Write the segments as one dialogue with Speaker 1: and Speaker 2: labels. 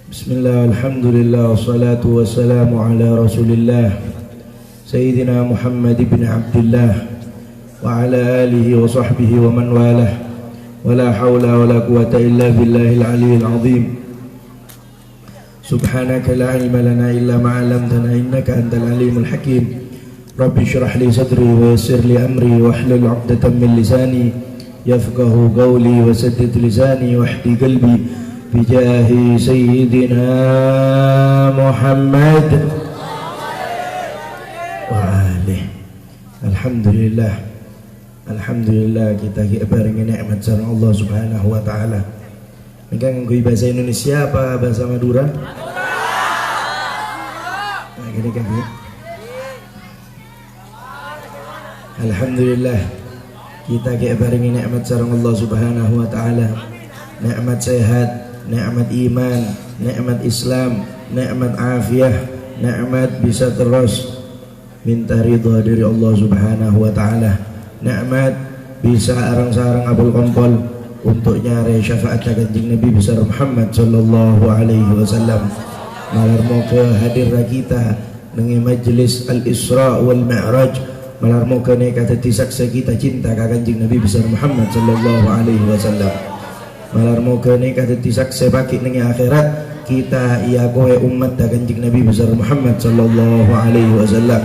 Speaker 1: Bismillah, alhamdulillah, wassalatu wassalamu ala rasulillah Sayyidina Muhammad ibn Abdullah wa ala alihi wa sahbihi wa man walah wa la hawla wa la quwata illa billahil aliyyil azim. Subhanaka la ilma lana illa ma 'allamtana innaka antal alimul hakim. Rabbi shrah li sadri wa yassir li amri wa hlul 'uqdatam min lisani yafqahu qawli wa saddid lisani wahdi qalbi bijahi sayyidina Muhammad wa alihi. Alhamdulillah kita barengi nikmat sareng Allah Subhanahu wa taala. Megang nganggo bahasa Indonesia apa bahasa Madura? Nah, gini kan. Alhamdulillah kita barengi nikmat sareng Allah Subhanahu wa taala. Nikmat sehat, nikmat iman, nikmat Islam, nikmat afiah, nikmat bisa terus minta ridha dari Allah Subhanahu wa taala, nikmat bisa arang-sarang abul kompol untuk nyari syafaat kanjeng Nabi besar Muhammad sallallahu alaihi wasallam. Malar moga hadir kita dengan majelis Al-Isra wal Mi'raj, malar moga nekat disaksa kita cinta kanjeng Nabi besar Muhammad sallallahu alaihi wasallam. Malar moga nekat disaksa baki dengan akhirat kita iya kowe umat kanjeng Nabi besar Muhammad sallallahu alaihi wasallam.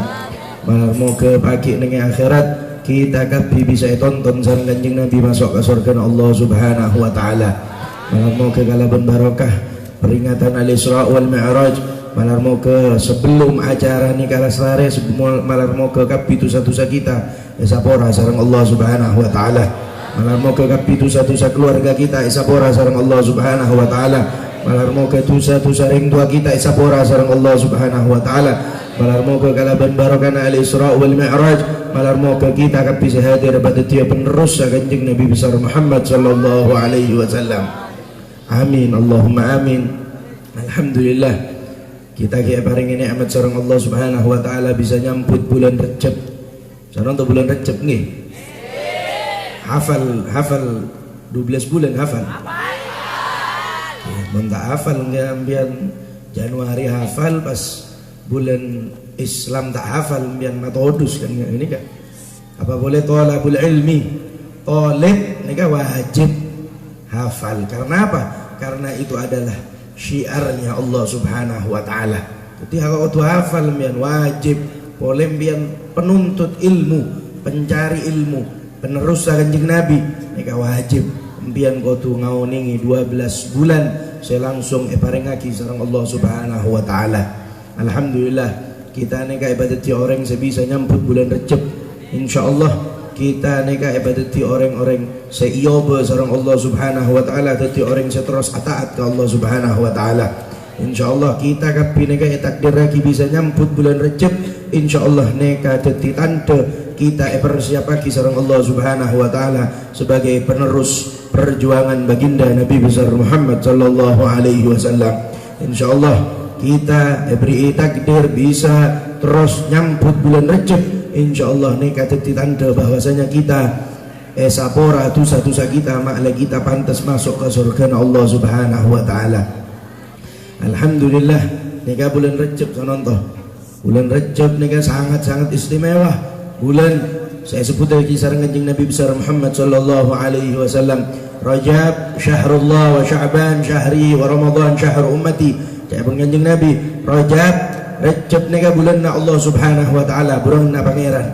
Speaker 1: Malar moga baki dengan akhirat kita kapi bisa tonton sareng kanjeng Nabi masuk ke surga Allah Subhanahu wa taala. Malar moga kalaban barokah peringatan Al-Isra wal Mi'raj, malar moga sebelum acara nikah lestari malar moga kapi dosa-dosa kita esapora sareng Allah Subhanahu wa taala. Malar moga kapi dosa-dosa keluarga kita esapora sareng Allah Subhanahu wa taala. Malar moga dosa-dosa ring tua kita esapora sareng Allah Subhanahu wa taala. Malar moga kalaban barokana Al-Isra wal Mi'raj, malar moga kita akan bisa hadir pada tiap penerus kanjeng Nabi besar Muhammad sallallahu alaihi wasallam. Amin, Allahumma amin. Alhamdulillah kita paringi nikmat sareng Allah Subhanahu wa taala bisa nyambut bulan Rajab. Sareng untuk bulan Rajab nggih. Hafal 12 bulan hafal. Mun tak hafal ngambian Januari hafal pas bulan Islam tak hafal mbian matodus kan ini kan. Apa boleh thalabul ilmi? Talib ini kan wajib hafal. Karena apa? Karena itu adalah syiarnya Allah Subhanahu wa taala. Jadi kalau hafal mbian wajib, boleh mbian penuntut ilmu, pencari ilmu, penerus kanjeng Nabi ini kan wajib mbian kudu ngauningi 12 bulan saya langsung parengaki sareng Allah Subhanahu wa taala. Alhamdulillah kita neka ibadati orang sebisa nyambut bulan Rajab. Insyaallah kita neka ibadati orang-orang seiyoba sareng Allah Subhanahu wa taala, dadi orang seterus taat ke Allah Subhanahu wa taala. Insyaallah kita kapi neka takdir lagi bisa nyambut bulan Rajab. Insyaallah neka dadi tanda kita persiapaki sareng Allah Subhanahu wa taala sebagai penerus perjuangan baginda Nabi besar Muhammad sallallahu alaihi wasallam. Insyaallah kita beri takdir bisa terus nyambut bulan Rajab. Insyaallah ini kata tanda bahwasanya kita sapora dosa-dosa kita makna kita pantas masuk ke surga Allah Subhanahu wa taala. Alhamdulillah nika bulan Rajab sanontoh. Bulan Rajab nika sangat-sangat istimewa. Bulan saya sebut lagi sareng kanjeng Nabi besar Muhammad sallallahu alaihi wasallam. Rajab syahrullah wa Sya'ban syahri wa Ramadan syahr ummati. Kayak kanjeng Nabi Rajab nika bulan Allah Subhanahu wa taala bulan pangeran.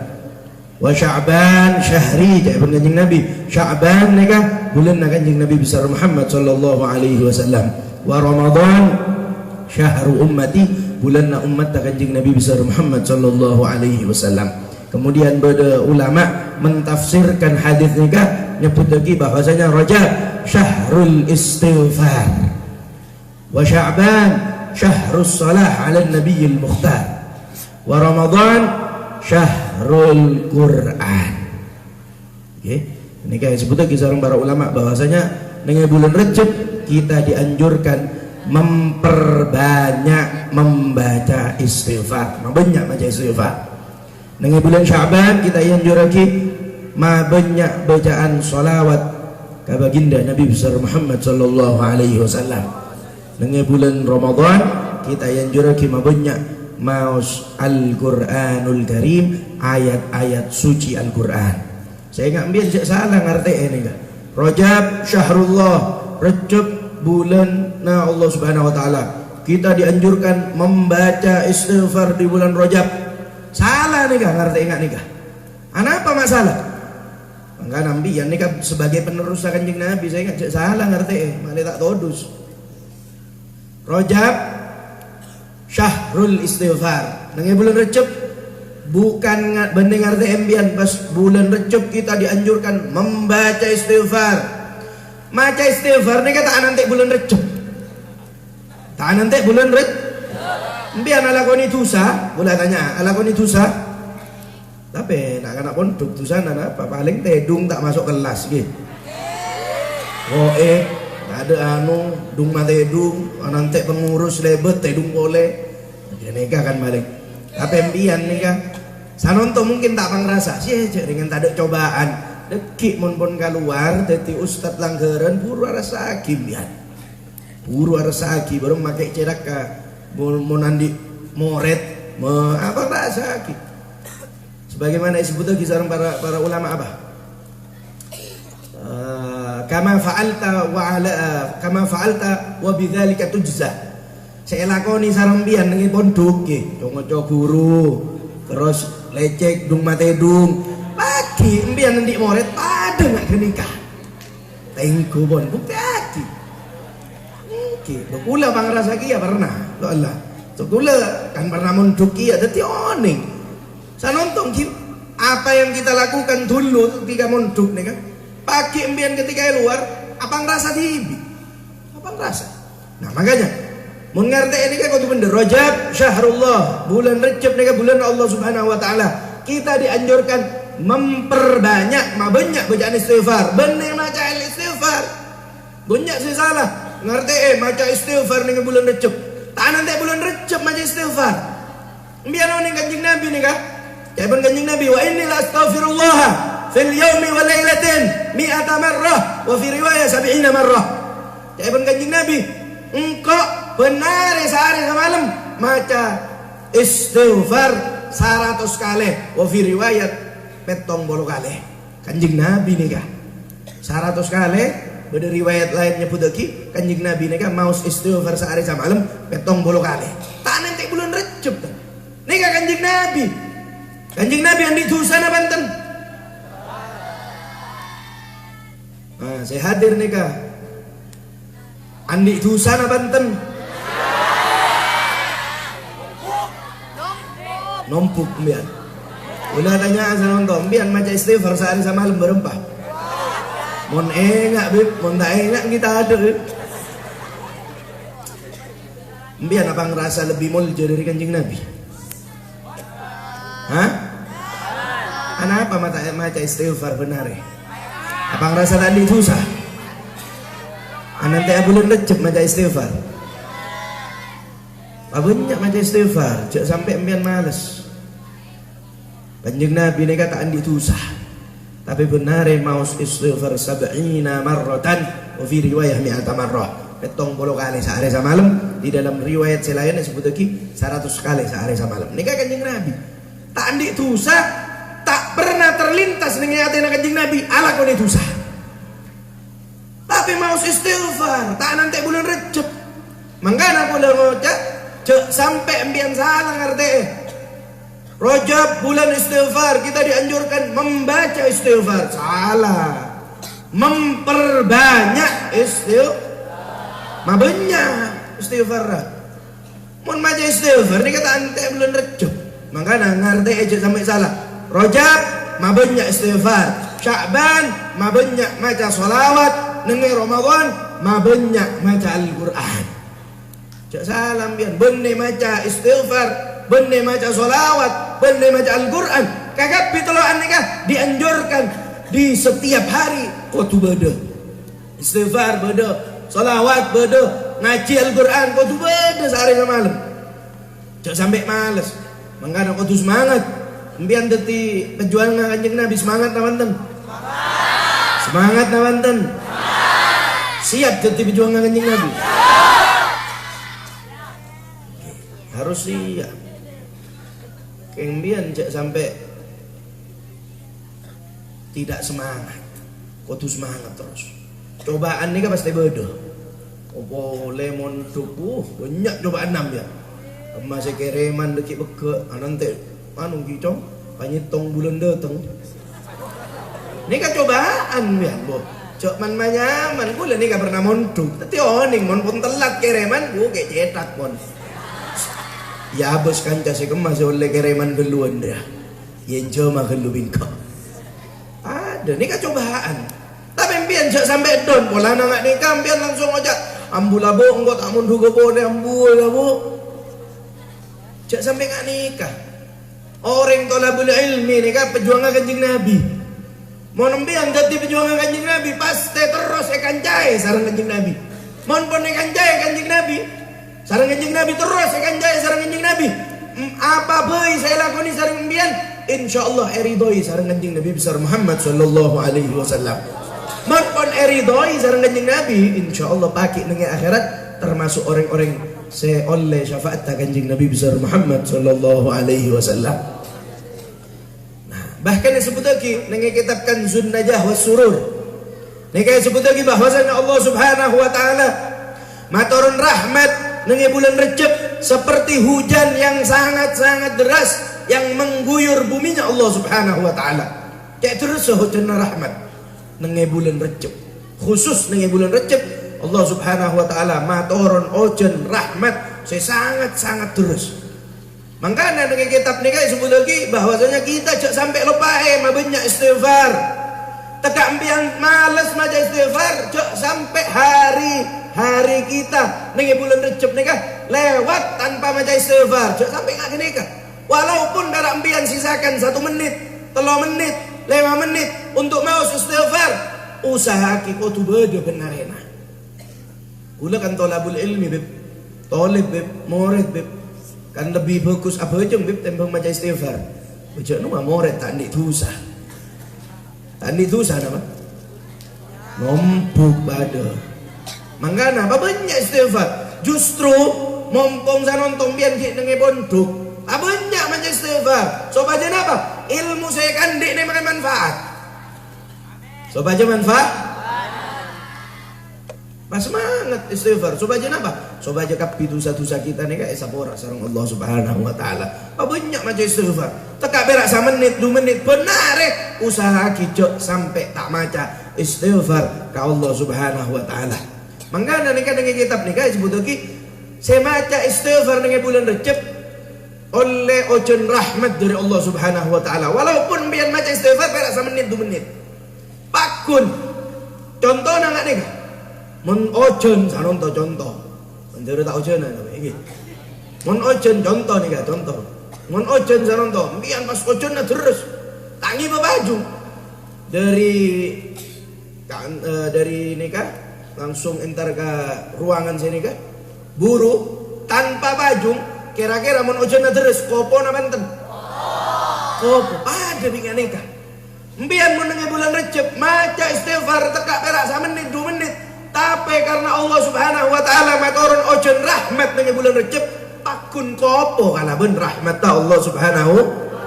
Speaker 1: Wa Sya'ban syahri kayak kanjeng Nabi Sya'ban nika bulan kanjeng Nabi besar Muhammad sallallahu alaihi wasallam. Wa Ramadan syahr ummati bulan umat kanjeng Nabi besar Muhammad sallallahu alaihi wasallam. Kemudian pada ulama mentafsirkan hadis nikah nyebut lagi bahwasanya Rajab syahrul istighfar wa Sya'ban syahrus salah ala nabiyil mukhtar wa Ramadan syahrul Quran. Oke, ini kayak sebut lagi sareng para ulama bahwasanya dengan bulan Rajab kita dianjurkan memperbanyak membaca istighfar, banyak baca istighfar. Dengan bulan Sya'ban kita anjur lagi banyak bacaan salawat ke baginda Nabi besar Muhammad sallallahu alaihi wasallam. Nenge bulan Ramadan kita yanjurake mabanyak maos Al-Qur'anul Karim, ayat-ayat suci Al-Qur'an. Saya nggak ambil salah ngerti ini enggak. Rajab syahrullah, Rajab bulan Allah Subhanahu wa taala. Kita dianjurkan membaca istighfar di bulan Rajab. Salah nih kah ngerti enggak nih kah? Apa masalah? Enggak nambi ya nikah sebagai penerus Kanjeng Nabi, saya enggak salah ngerti malah tak todus. Rajab syahrul istighfar. Nang bulan Rajab bukan bener ngerti embian pas bulan Rajab kita dianjurkan membaca istighfar. Maca istighfar nih kata nanti bulan Rajab. Tak nanti bulan Rajab. Embian alakoni dosa, boleh tanya, alakoni dosa. Tapi nak kena pondok dosa apa paling tedung tak masuk kelas gitu. Ada dung mate dung nanti pengurus lebet tedung boleh nikah kan balik tapi embian nikah sanonto mungkin tak pangrasa sih dengan tak ada cobaan dekik mon keluar jadi ustad langgaran buru rasa kimbian buru rasa ki baru pakai cerak ka mau nandi moret apa rasa ki sebagaimana disebut lagi seorang para ulama apa kama fa'alta wa bidzalika tujza. Saya lakoni sarambian nang pondok nggih, ngoco guru, terus lecek dung mate dung. Lagi embian nanti moret pada nak nikah. Tengku bon bukti hati. Nggih, kula bang rasa ki ya pernah. Lo Allah. Kula kan pernah mondok ki ya dadi oning. Sanontong ki apa yang kita lakukan dulu ketika mondok nih kan. Pagi embian ketika keluar apa ngerasa dibi apa ngerasa nah makanya mun ngerti ini kan kudu bener Rajab syahrullah bulan Rajab ini kan bulan Allah Subhanahu wa taala kita dianjurkan memperbanyak banyak bacaan istighfar bener maca istighfar banyak sih salah ngerti maca istighfar nih bulan Rajab tak nanti bulan Rajab maca istighfar embian ning Kanjeng Nabi nih kan ya ben Kanjeng Nabi wa inni la astaghfirullah fil yaumi wa lailatin 100 marrah wa fi riwayah 70 marrah. Jadi Kanjeng Nabi engkau benar sehari semalam maca istighfar 100 kali wa fi riwayat 70 kali. Kanjeng Nabi nih kah 100 kali beda riwayat lain nyebut lagi Kanjeng Nabi nih kah mau istighfar sehari semalam 70 kali. Tak nanti bulan Rajab nih kah Kanjeng Nabi yang ditusana banten. Nah, saya hadir nih kak Andi Dusana Banten nompuk mbian udah tanya sama nonton mbian maca istighfar sehari semalam berempah mon enggak bib mon tak enggak kita ada mbian apa ngerasa lebih mulja dari Kanjeng Nabi hah? Kenapa maca istighfar benar ya? Apa ngerasa tadi susah? Nanti bulan Rajab maca istighfar. Banyak maca istighfar, jangan sampai empian males. Kanjeng Nabi ini kata andi susah. Tapi benar mau istighfar 70 marratan wa fi riwayah 100 marrah. 70 kali sehari semalam, di dalam riwayat selain disebut lagi 100 kali sehari semalam. Ini kan Kanjeng Nabi. Tak andi susah tak pernah terlintas dengan hati Kanjeng Nabi ala kau dosa tapi mau istighfar tak nanti bulan Rajab mangkana pula ngocak sampai embian salah ngerti Rajab bulan istighfar kita dianjurkan membaca istighfar salah memperbanyak banyak istighfar mun maca istighfar ini kata nanti bulan Rajab mangkana ngerti aja sampai salah Rajab banyak istighfar, Sya'ban banyak maca sholawat, nengi Ramadan banyak maca Al-Qur'an. Cak salam bian, benih maca istighfar, benih maca sholawat, benih maca Al-Qur'an. Kakak pitoloan nikah dianjurkan di setiap hari kudu beda. Istighfar beda, sholawat beda, ngaji Al-Qur'an kudu beda sehari semalam. Cak sampai males, mangkana kudu semangat. Mbian deti perjuangan Kanjeng Nabi semangat nawanten. Semangat nawanten. Siap deti perjuangan Kanjeng Nabi. harus siap. Kemudian sampai tidak semangat, kudu semangat terus. Cobaan ini kan pasti bodoh. Boleh mondok, banyak cobaan ya. Masih kereman deki beke, nanti anu kicong, panyitong bulan datang. Ini kan cobaan ya, boh. Cok man manyaman, bulan ini kan pernah mondok. Tapi oning mon pun telat kereman, kayak cetak mon. Ya bos kanca si kemas oleh kereman geluan dia. Yang cuma gelubin kau. Ada, ini kan cobaan. Tapi mbian cok sampai don, pola nangak nikah mbian langsung aja. Ambula bu, engkau tak mundu ke boleh ambula bu. Cok sampai nggak nikah. Orang tolabul ilmi nikah pejuangan kanjeng Nabi. Mau mbian jadi pejuangan kanjeng Nabi pasti terus ikan jai sarang kanjeng Nabi. Mau pun ikan jai kanjeng Nabi. Sarang kanjeng Nabi terus ikan jaya sarang kanjeng Nabi. Apa baik saya lakoni sarang mbian, insyaallah eridoi sarang kanjeng Nabi besar Muhammad sallallahu alaihi wasallam. Maupun eridoi sarang kanjeng Nabi, insyaallah pakai dengan akhirat termasuk orang-orang saya oleh syafaat kanjeng Nabi besar Muhammad sallallahu alaihi wasallam. Nah, bahkan disebut lagi dengan kitab Kanzun Najah was Surur. Nika disebut lagi bahwasanya Allah Subhanahu wa taala maturun rahmat dengan bulan Rejab seperti hujan yang sangat-sangat deras yang mengguyur buminya Allah Subhanahu wa taala. Kayak terus hujan rahmat dengan bulan Rejab. Khusus dengan bulan Rejab Allah Subhanahu wa taala maturun hujan rahmat sangat-sangat terus. Makanya dengan kitab nikah disebut lagi bahwasanya kita jangan sampai lupa banyak istighfar. Tegak mbiang malas maca istighfar, jangan sampai hari kita nih bulan Rejab nikah lewat tanpa maca istighfar, jangan sampai nggak nikah. Walaupun darah mbian sisakan 1 menit, 3 menit, 5 menit untuk mau istighfar, usaha kita tu beda benarena. Ula kan tolabul ilmi beb, tolib beb, murid beb, kan lebih bagus apa aja beb tembang maca istighfar. Baca nu murid tak ndik dosa, tak ndik dosa nama, nombuk bada. Mangana apa banyak istighfar. Justru mumpung saya nonton biar kita dengan pondok, apa banyak macam istighfar. So baca apa? Ilmu saya kan dik ni makan manfaat. So baca manfaat. Pas semangat istighfar. So baca apa? So baca kapi dosa-dosa kita ni kan esapora sarang Allah Subhanahu wa taala. Apa banyak macam istighfar. Tekak berak 1 menit, 2 menit benar usaha kita sampai tak maca istighfar ke Allah Subhanahu wa taala. Mangkana nikah dengan kitab nikah disebut lagi saya baca istighfar dengan bulan Rejab oleh ojon rahmat dari Allah Subhanahu wa taala. Walaupun biar baca istighfar perak 1 menit 2 menit. Pakun. Contoh nang nikah. Mun ojon sanonto contoh. Menjadi tak ojon iki. Mun ojon contoh nikah contoh. Mun ojon sanonto biar pas ojon terus tangi baju dari nikah langsung entar ke ruangan sini kan buru tanpa baju kira-kira mun ujian terus kopo na benten kopo ada bingan nikah mbian mun dengan bulan Rejab maca istighfar tekak perak 1 menit 2 menit tapi karena Allah Subhanahu wa taala maturun ujian rahmat dengan bulan Rejab pakun kopo kana ben rahmat Allah Subhanahu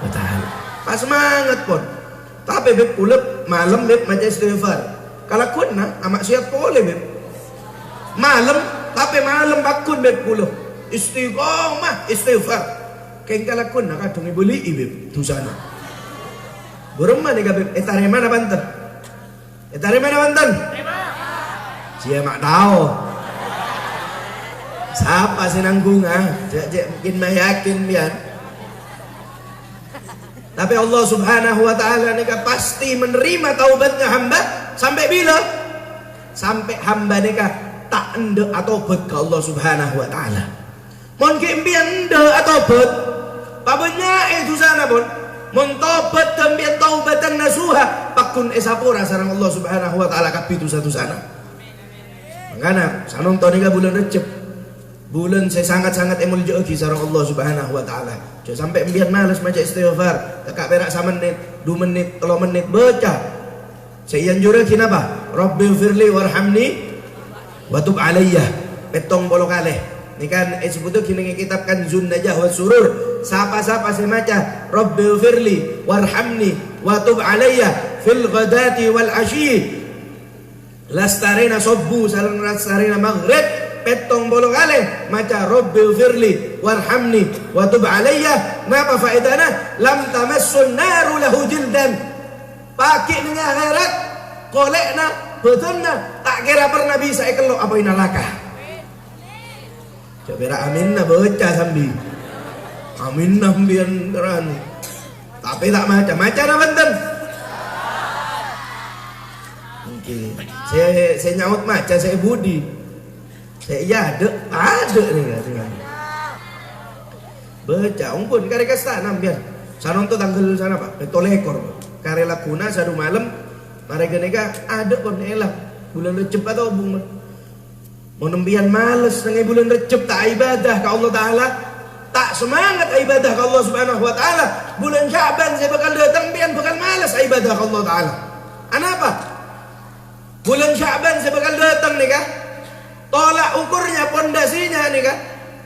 Speaker 1: wa taala pas semangat pun tapi beb kulep malam beb maca istighfar. Kalau kuna amak siap boleh beb. Malam tapi malam bakun beb kulo. Istiqomah istighfar. Keng kalau kuna kadung beli beb tu sana. Burung mana beb? Etare mana Banten? Etare mana Banten? Sia mak tahu. Siapa sinanggung Cek mungkin yakin biar. Tapi Allah Subhanahu wa taala nikah pasti menerima taubatnya hamba sampai bila? Sampai hamba nikah tak ende atau bet ke Allah Subhanahu wa taala. Mon kimbian ende atau bet. Pabanya itu sana pun. Mon tobat tembian taubatan nasuha pakun esapura sareng Allah Subhanahu wa taala kapitu satu sana. Makanya sanonton nikah bulan Rejab. Bulan saya sangat-sangat emul jogi sareng Allah Subhanahu wa taala. Jangan sampai mbiar malas maca istighfar. Tekak perak 1 menit, 2 menit, 3 menit baca. Saya anjurkan kenapa? Rabbi firli warhamni wa tub alayya. Petong bolo kaleh. Ini kan sebutnya gini kitab Kanzun Najah wa Surur. Sapa-sapa saya maca Rabbil firli warhamni wa tub alayya fil ghadati wal ashi. Lastarina sobbu salang lastarina maghrib petong bolong kali maca Rabbil firli warhamni wa tub alayya. Napa faedahnya? Lam tamassun naru lahu jildan. Pakai dengan akhirat kolekna betulna tak kira pernah bisa ikelok apa inalaka. Coba amin na baca sambil amin na bian keran tapi tak maca na benten mungkin saya nyaut maca saya budi saya iya ada nih kan baca ungkun kare kastana biar sanon to tanggal sana pak tolekor kare lakuna sadu malam mereka nega ada kon elah bulan Recep atau bung mau nembian males dengan bulan Recep tak ibadah ke Allah Ta'ala, tak semangat ibadah ke Allah Subhanahu Wa Ta'ala. Bulan Syaban saya bakal datang bian bakal males ibadah ke Allah Ta'ala. Kenapa? Bulan Syaban saya bakal datang nih kah, tolak ukurnya pondasinya nih kah,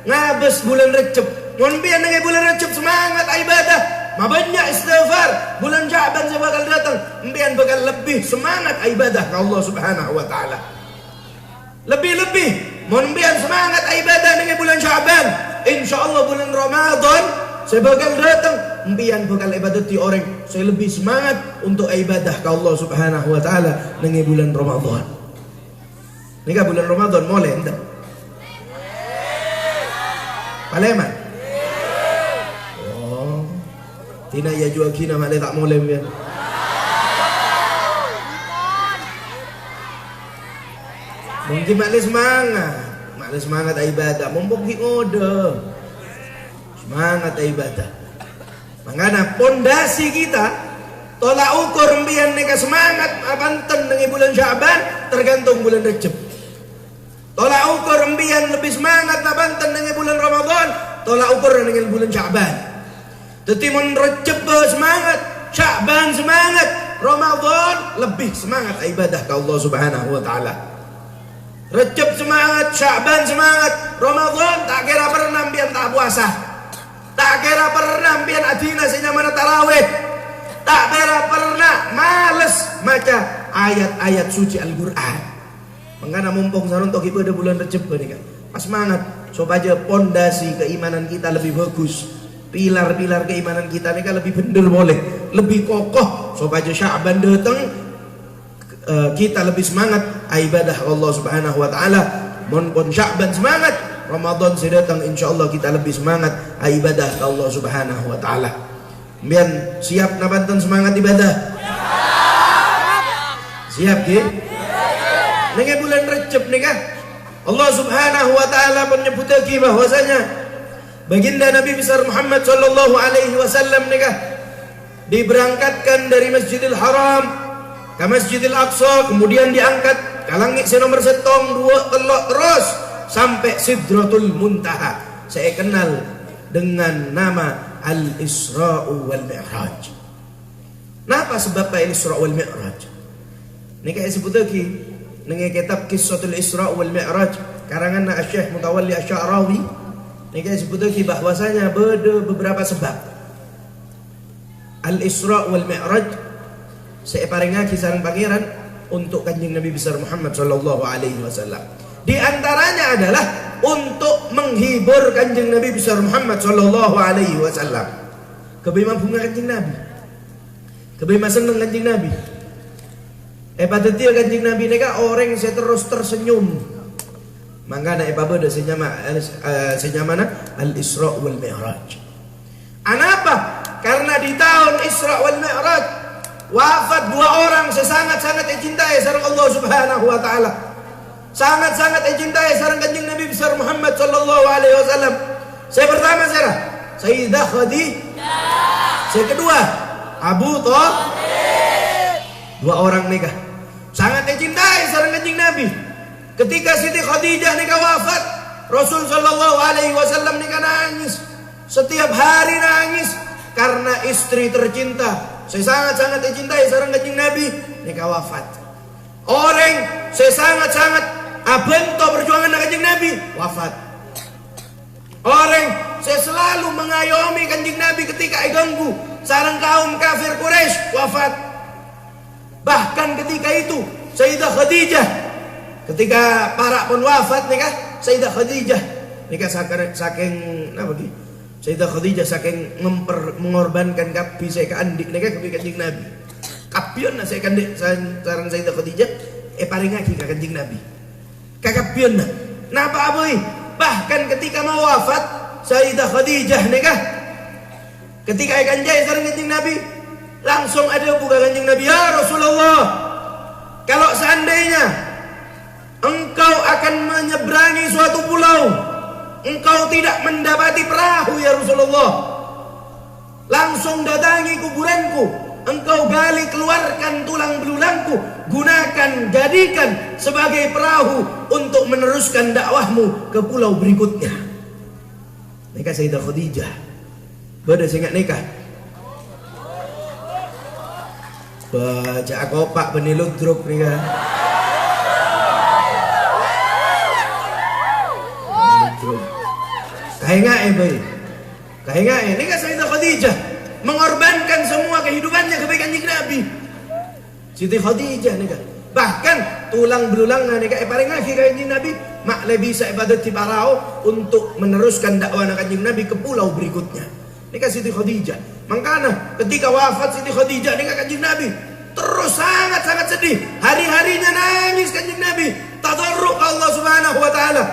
Speaker 1: ngabes bulan Recep. Mau nembian dengan bulan Recep semangat ibadah, banyak istighfar. Bulan Syaban saya bakal datang nembian bakal lebih semangat ibadah ke Allah Subhanahu Wa Ta'ala. Lebih-lebih membian semangat ibadah dengan bulan Syaban. InsyaAllah bulan Ramadan saya bakal datang membian bakal ibadah ti orang saya lebih semangat untuk ibadah ke Allah Subhanahu Wa Ta'ala dengan bulan Ramadan. Ini kan bulan Ramadan mulai enggak? Paleman? Oh, tina ya juga kina malai tak mulai biar. Mungkin malis semangat ibadah, mumpung ngode semangat ibadah. Makanya pondasi kita tolak ukur mbian neka semangat abanten dengan bulan Syaban tergantung bulan Recep. Tolak ukur mbian lebih semangat abanten dengan bulan Ramadan, tolak ukur dengan bulan Syaban. Tetimun Recep semangat, Syaban semangat, Ramadan lebih semangat ibadah ke Allah Subhanahu Wa Ta'ala. Recep semangat, Syaban semangat, Ramadan tak kira pernah bian tak puasa, tak kira pernah bian adina senyamana tarawih, tak kira pernah males maca ayat-ayat suci Al-Quran. Mengana mumpung saruntok ibadah bulan Recep ini kan pas semangat supaya pondasi keimanan kita lebih bagus, pilar-pilar keimanan kita ini kan lebih bener boleh, lebih kokoh supaya Syaban datang kita lebih semangat ibadah Allah Subhanahu Wa Ta'ala. Mon Syaban semangat, Ramadan saya datang insyaallah kita lebih semangat ibadah Allah Subhanahu Wa Ta'ala. Biar siap nabanten semangat ibadah? Siap ke? Dengan bulan Recep nih kan Allah Subhanahu Wa Ta'ala menyebut lagi bahwasanya baginda Nabi besar Muhammad sallallahu alaihi wasallam nih kan diberangkatkan dari Masjidil Haram ke Masjidil Aqsa, kemudian diangkat ke langit nomor setong dua telok terus sampai Sidratul Muntaha. Saya kenal dengan nama Al-Isra' wal Mi'raj. Napa sebab Al-Isra' wal Mi'raj? Ini kayak sebut lagi dengan kitab Qissatul Isra' wal Mi'raj karangan Syekh Mutawalli Asy-Sya'rawi. Ini kayak sebut lagi bahwasanya beberapa sebab Al-Isra' wal Mi'raj saya paringnya kisaran pangeran untuk kanjeng Nabi besar Muhammad sallallahu alaihi wasallam. Di antaranya adalah untuk menghibur kanjeng Nabi besar Muhammad sallallahu alaihi wasallam. Kebima bunga kanjeng Nabi. Kebima seneng kanjeng Nabi. Pada dia kanjeng Nabi neka orang saya terus tersenyum. Mangkana beda senyamana Al-Isra' wal Mi'raj. Anapa? Karena di tahun Isra' wal Mi'raj wafat dua orang sesangat-sangat dicintai sareng Allah Subhanahu Wa Ta'ala, sangat-sangat dicintai sareng kanjeng Nabi besar Muhammad sallallahu alaihi wasallam. Saya pertama Sayyidah Khadijah, saya kedua Abu Thalib. Dua orang nikah sangat dicintai sareng kanjeng Nabi. Ketika Siti Khadijah nikah wafat, Rasul sallallahu alaihi wasallam nikah nangis, setiap hari nangis karena istri tercinta saya sangat-sangat dicintai sareng kanjeng Nabi nikah wafat. Orang saya sangat-sangat abento perjuangan kanjeng Nabi wafat. Orang saya selalu mengayomi kanjeng Nabi ketika diganggu sareng kaum kafir Quraisy wafat. Bahkan ketika itu Sayyidah Khadijah ketika para pun wafat nih kah Sayyidah Khadijah nika saking apa ki? Sayyidah Khadijah saking mengorbankan kapi saya ke andik nika ke kanjeng Nabi. Kapion saya kandik sareng Sayyidah Khadijah paringaki ka kanjeng Nabi. Kakapion na. Napa aboy? Bahkan ketika mau wafat Sayyidah Khadijah nika ketika kanjai sareng kanjeng Nabi langsung ada buka kanjeng Nabi, ya Rasulullah, kalau seandainya engkau akan menyeberangi suatu pulau, engkau tidak mendapati perahu ya Rasulullah, langsung datangi kuburanku, engkau gali keluarkan tulang belulangku, gunakan jadikan sebagai perahu untuk meneruskan dakwahmu ke pulau berikutnya. Nikah Sayyidah Khadijah bada singat nikah baca kopak beniludruk nikah kahengae bae kahengae nikah Sayyidah Khadijah mengorbankan semua kehidupannya kebaikan kanjeng Nabi. Siti Khadijah nikah bahkan tulang belulang nikah parengake kanjeng Nabi mak lebih bisa ibadat di parao untuk meneruskan dakwah kanjeng Nabi ke pulau berikutnya. Nikah Siti Khadijah. Makanya ketika wafat Siti Khadijah nikah kanjeng Nabi terus sangat-sangat sedih. Hari-harinya nangis kanjeng Nabi. Tadarruk Allah Subhanahu wa taala.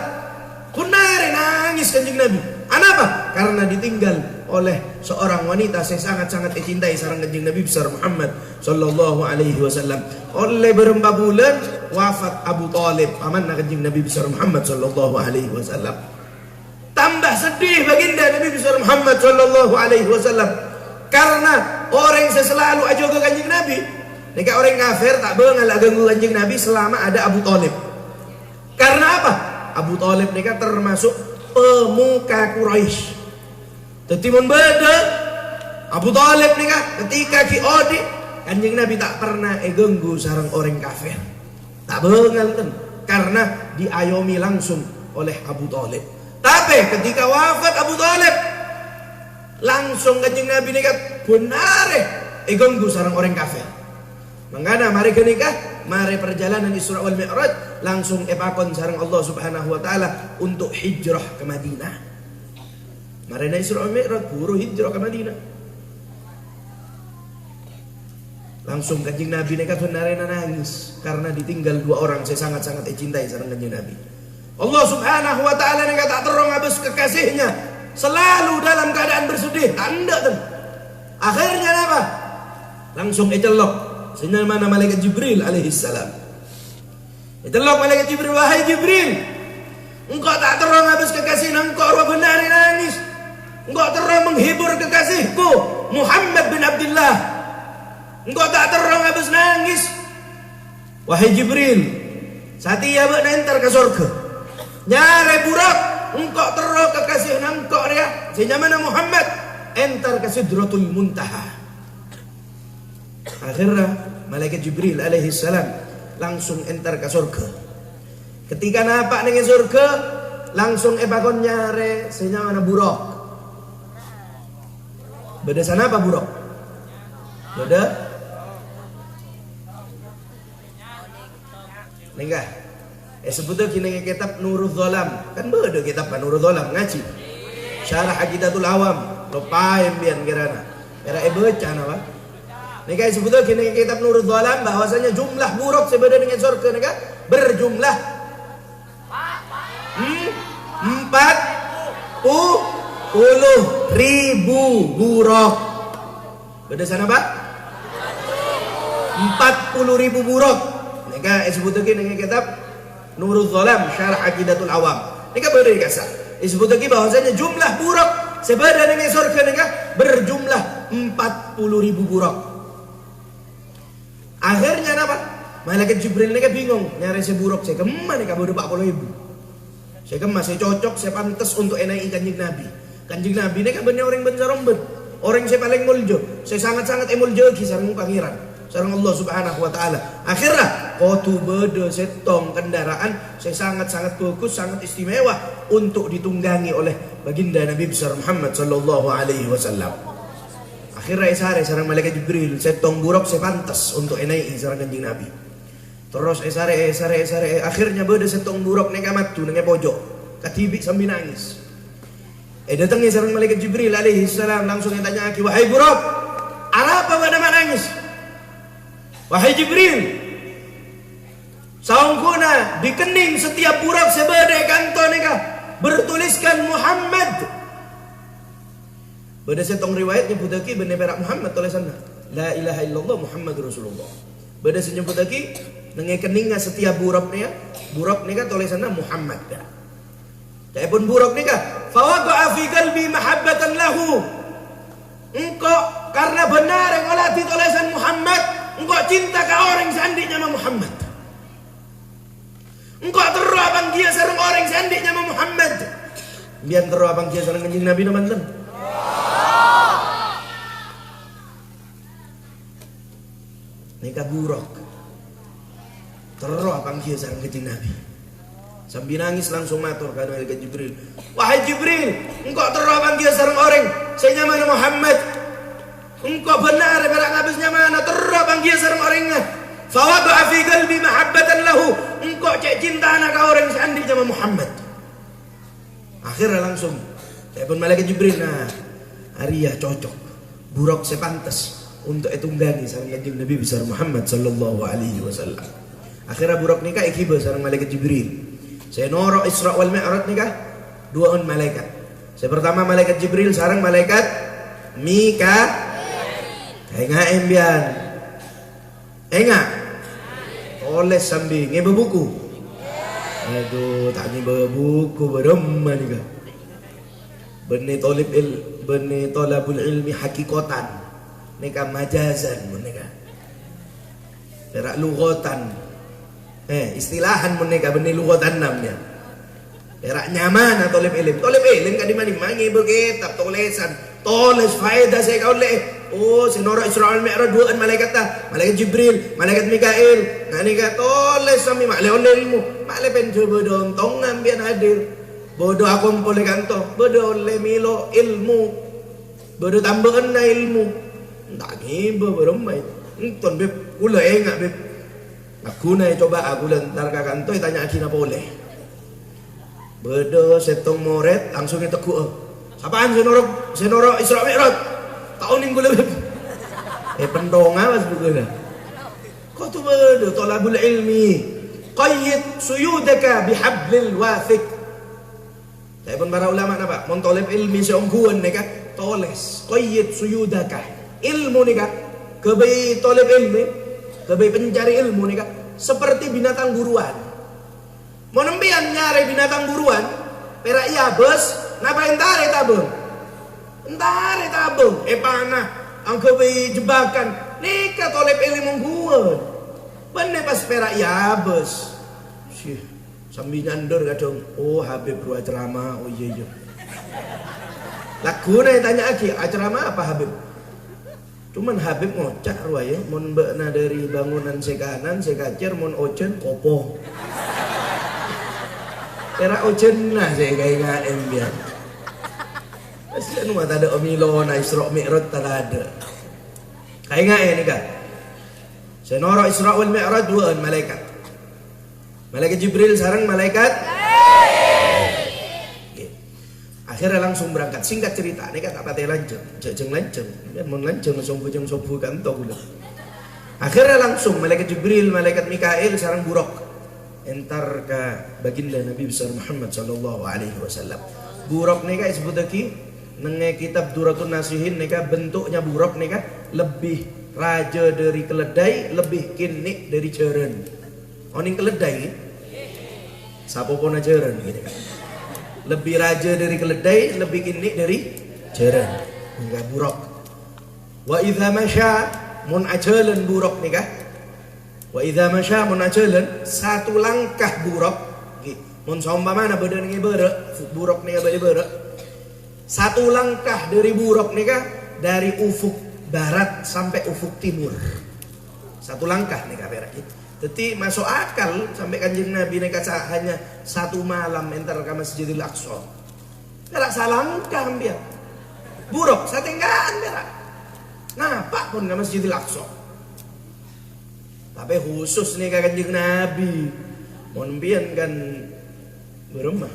Speaker 1: Kunare nangis kanjeng Nabi. Kenapa? Karena ditinggal oleh seorang wanita yang sangat-sangat dicintai sareng kanjeng Nabi besar Muhammad sallallahu alaihi wasallam. Oleh berapa bulan wafat Abu Talib pamanna kanjeng Nabi besar Muhammad sallallahu alaihi wasallam. Tambah sedih baginda Nabi besar Muhammad sallallahu alaihi wasallam karena orang yang selalu ajoga kanjeng Nabi. Nika orang kafir tak beungal ganggu kanjeng Nabi selama ada Abu Talib. Karena apa? Abu Talib nika termasuk pemuka Quraisy. Dadi mun beda Abu Talib nika ketika ki odi kanjeng Nabi tak pernah ganggu sareng orang kafir. Tak beungal ten karena diayomi langsung oleh Abu Talib. Tapi ketika wafat Abu Talib langsung kanjeng Nabi nikah benare ganggu sareng orang kafir. Mangana mari kenikah, mari perjalanan Isra wal Mi'raj langsung epakon sareng Allah Subhanahu wa taala untuk hijrah ke Madinah. Mari na Isra wal Mi'raj buru hijrah ke Madinah. Langsung kanjeng Nabi nikah benare nangis karena ditinggal dua orang saya sangat-sangat cintai sareng kanjeng Nabi. Allah Subhanahu wa taala nika tak terong habis kekasihnya selalu dalam keadaan bersedih tanda tem. Akhirnya apa? Langsung celok sinyal mana malaikat Jibril alaihi salam. Celok malaikat Jibril, wahai Jibril, engkau tak terong habis kekasih engkau benar nangis. Engkau terong menghibur kekasihku Muhammad bin Abdullah. Engkau tak terong habis nangis. Wahai Jibril, satia bak nantar ke surga. Nyare burak engkau terok kekasih engkau ya senyamana Muhammad entar ke Sidratul Muntaha. Akhirnya malaikat Jibril alaihi salam langsung entar ke surga. Ketika nampak dengan surga langsung epakon nyare senyamana burak. Beda sana apa burak? Beda nenggah sebutnya kini kitab Nurul Dhalam kan beda kitab Nurul Dhalam ngaji syarah Aqidatul Awam lupain bian kirana era baca apa nika sebutnya kini kitab Nurul Dhalam bahwasanya jumlah buruk sebeda dengan surga nika berjumlah 40.000 buruk. Beda sana Pak 40.000 buruk nika sebutnya kini kitab Nurul Dhalam syarah Aqidatul Awam. Nika beda dikasah. Disebut lagi bahwasanya jumlah buruk sebeda dengan surga nika berjumlah 40.000 buruk. Akhirnya apa? Malaikat Jibril nika bingung nyari seburuk saya kemana nika bodoh 40.000. Saya masih cocok, saya pantas untuk enai kanjeng Nabi. Kanjeng Nabi nika bener orang bencaromben. Orang saya paling muljo. Saya sangat-sangat emuljo kisah pangeran sareng Allah Subhanahu wa taala. Akhirnya kotu bede setong kendaraan saya sangat-sangat bagus, sangat istimewa untuk ditunggangi oleh baginda Nabi besar Muhammad sallallahu alaihi wasallam. Akhirnya esare sareng malaikat Jibril setong buruk saya pantas untuk enai sareng kanjeng Nabi. Terus esare akhirnya bede setong buruk neka matu nenge pojok katibik sambil nangis. Datangnya sareng malaikat Jibril alaihi salam langsung tanya aki, wahai buruk, apa pada nangis? Wahai Jibril, saungkuna di kening setiap buruk sebede kanto neka bertuliskan Muhammad. Beda setong riwayat nyebut lagi bener perak Muhammad tulisanna la ilaha illallah Muhammad Rasulullah. Beda senyebut lagi nenge keningnya setiap buruk neka tulisanna Muhammad. Pun buruk neka fawaqa'a fi qalbi mahabbatan lahu. Engkau karena benar yang olah tulisan Muhammad, engkau cinta ke orang seandainya sama Muhammad. Engkau terus abang dia sareng orang seandainya sama Muhammad. Biar terus abang dia sareng kanjeng Nabi teman-teman. Neka buruk terus abang dia sareng kanjeng Nabi. Sambil nangis langsung matur ke malaikat Jibril, wahai Jibril, engkau terobang dia sareng orang saya nyaman Muhammad. Engkau benar berak habisnya mana terobang dia sareng orangnya. Fawaqa'a fi qalbi mahabbatan lahu. Engkau cek cinta anak orang seandainya sama Muhammad. Akhirnya langsung telepon malaikat Jibril, nah Arya cocok buruk sepantas untuk etunggangi sareng kanjeng Nabi besar Muhammad sallallahu alaihi wasallam. Akhirnya buruk nikah ikiba sareng malaikat Jibril. Saya noro Isra wal Mi'raj nikah dua malaikat. Saya pertama malaikat Jibril sareng malaikat Mika. Enga embian. Enga. Oleh sambil ngebe buku. Aduh, tak ngebe buku beremma nikah. Beni tolabul ilmi hakikotan. Nikah majazan nikah. Perak lughatan. Istilahan menika benih lugatan namanya. Perak nyaman atau tolib ilim kan di mana berkitab tulisan tulis faedah saya kau le. Oh senora Isra Mi'raj dua malaikat ta, malaikat Jibril, malaikat Mikail. Nah nika tulis sami mak le ilmu, mak le pen coba dong tong ngambian hadir. Bodoh aku mpole kanto, bodoh le milo ilmu, bodoh tambahan na ilmu. Tak ngiba beremai. Enton beb ula enggak beb. Aku na coba aku lantar ka kanto tanya aki na boleh. Bedo setong moret langsung teku. Sapaan senoro Isra Mi'raj? Tahun minggu lebih. Pendonga mas bukan. Kau tu bedo tolabul ilmi. Qayyid suyudaka bihablil wathiq. Saya pun para ulama napa? Mon tolab ilmi seongguan neka toles. Qayyid suyudaka. Ilmu neka kebai tolab ilmi. Kebai pencari ilmu nih kak seperti binatang buruan. Mau nembian nyari binatang buruan, perak iya bos, napa entare tabung, entare tabung, panah, angkebai jebakan, nika tolep ilmu guan, bener pas perak iya bos, sih sambil nyandur kadang, oh Habib ruang ceramah, oh iya. Lagu nih tanya lagi, ceramah apa Habib? Cuman Habib ngocak ruaya, mon bekna dari bangunan sekanan, sekacer, mon ocen kopo. Era ocen nah saya kayak ngaem biar. Asal mata ada omilona Isra Mi'raj tak ada. Kayak ngaem ni kan. Saya noro Isra wal Mi'raj dua malaikat. Malaikat Jibril sareng malaikat. Akhirnya langsung berangkat. Singkat cerita, ini kan tak patah lanceng, jeng lanceng, mau lanceng langsung bujang sobu kanto gula. Akhirnya langsung malaikat Jibril, malaikat Mikail sarang buruk entar ke baginda Nabi besar Muhammad sallallahu alaihi wasallam. Buruk nih kan disebut lagi nenge kitab Duratun Nasihin nih kan bentuknya buruk nih kan lebih raja dari keledai, lebih kinik dari jeren. Oning keledai, sapopona jeren gitu kan. Lebih raja dari keledai, lebih kini dari jeren. Enggak buruk. Wa idza masya mun ajalan buruk nikah. Wa idza masya mun ajalan satu langkah buruk. Mun saumpamana badan ngi beureuh, buruk nikah bade beureuh. Satu langkah dari buruk nikah dari ufuk barat sampai ufuk timur. satu langkah nika berak gitu. Jadi masuk akal sampai Kanjeng Nabi nika hanya satu malam entar ke Masjidil Aqsa. Berak salangkah dia. Buruk satinggaan berak. Napa pun ke Masjidil Aqsa. Tapi khusus nih Kanjeng Nabi. Mohon pian kan berumah.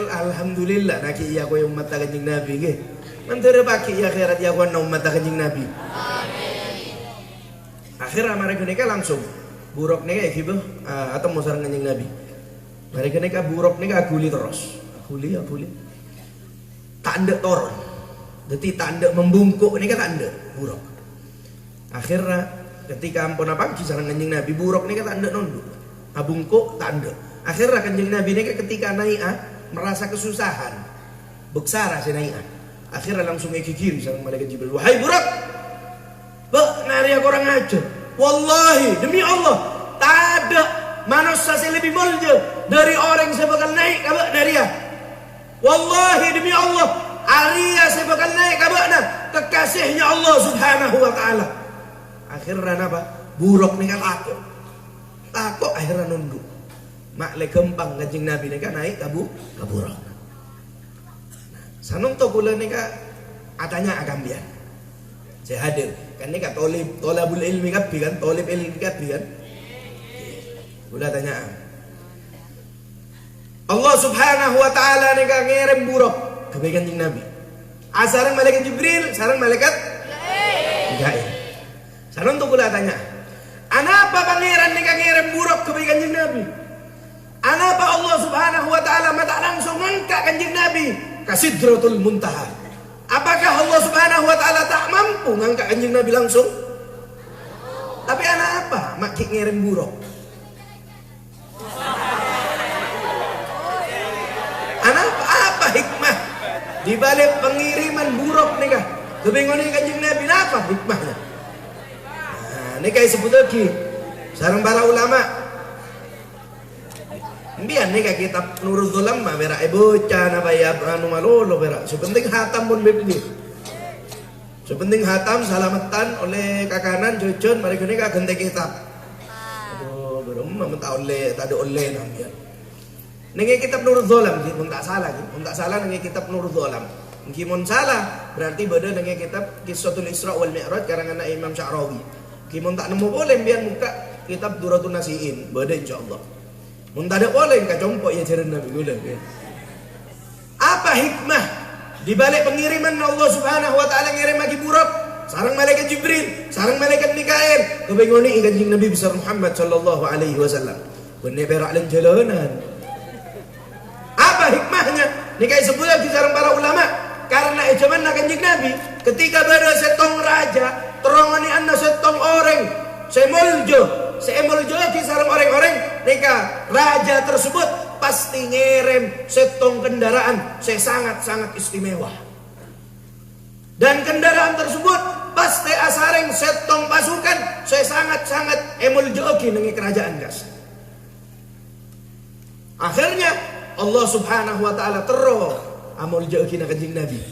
Speaker 1: Alhamdulillah nak iya ko umat Kanjeng Nabi nggih. Mantere pagi ya akhirat ya ko umat Kanjeng Nabi. Amin. Akhirnya mereka nika langsung buruk nika gitu atau mau sareng Kanjeng Nabi. Mereka nika buruk nika aguli terus. Aguli. Tak ndek toron. Dadi tak ndek membungkuk nika tak ndek buruk. Akhirnya ketika ampun apa sareng Kanjeng Nabi buruk nika tak ndek nunduk. Abungkuk tak ndek. Akhirnya Kanjeng Nabi nika ketika naik merasa kesusahan. Beksara si naik. Akhirnya langsung ngikir sama malaikat Jibril. Wahai burak, nari aku orang aja. Wallahi demi Allah, tak ada manusia yang lebih mulia dari orang yang bakal naik kabak dari dia. Wallahi demi Allah, Arya yang bakal naik kabakna kekasihnya Allah Subhanahu wa taala. Akhirnya apa? Burak nih kan takut akhirnya nunduk. Mak kembang Kanjeng Nabi nika naik kaburok. Sanung to kula nika atanya agam bian. Saya hadir. Kan nika tolabul ilmi kabeh kan, tolib ilmi kabeh kan. Kula tanya. Allah Subhanahu wa taala nika ngirim buruk ke Kanjeng Nabi. Asareng malaikat Jibril, sareng malaikat Mikail. Sanung to kula tanya. Anapa pangeran nika ngirim buruk ke Kanjeng Nabi? Anapa Allah Subhanahu wa taala mata langsung ngangkat Kanjeng Nabi ke Sidratul Muntaha? Apakah Allah Subhanahu wa taala tak mampu ngangkat Kanjeng Nabi langsung? Tapi apa? Mak ngirim buruk. Apa hikmah di balik pengiriman buruk nika? Kebingungan Kanjeng Nabi apa hikmahnya? Nah, nika disebut lagi sareng para ulama. Biar nih kitab Nurul Zulam mah berak bocah napa ya anu malolo berak. Sepenting hatam pun bebli. Sepenting hatam salamatan oleh kakanan jojon mari kene ka gente kitab. Aduh, belum mentah oleh tadi oleh namanya. Ning kitab Nurul Zulam gitu mun tak salah gitu. Mun tak salah ning kitab Nurul Zulam. Mungkin mun salah berarti beda dengan kitab Qissatul Isra wal Mi'raj karangan Imam Sya'rawi. Mun tak nemu boleh biar muka kitab Duratun Nasiin beda insyaallah. Mun tak boleh kacompok ya jaran Nabi gula. Apa hikmah di balik pengiriman Allah Subhanahu wa taala ngirim lagi buruk sareng malaikat Jibril, sareng malaikat Mikail kebengoni Kanjeng Nabi besar Muhammad sallallahu alaihi wasallam. Bene berak lan jalanan. Apa hikmahnya? Nikai sebulan di sareng para ulama karena zaman Kanjeng Nabi ketika berada setong raja terongani anna setong orang semuljo di sareng orang-orang nika raja tersebut pasti ngirim setong kendaraan sangat-sangat istimewa. Dan kendaraan tersebut pasti asareng setong pasukan sangat-sangat emuljoki nengi kerajaan gas. Akhirnya Allah Subhanahu wa taala terus amuljoki na Kanjeng Nabi.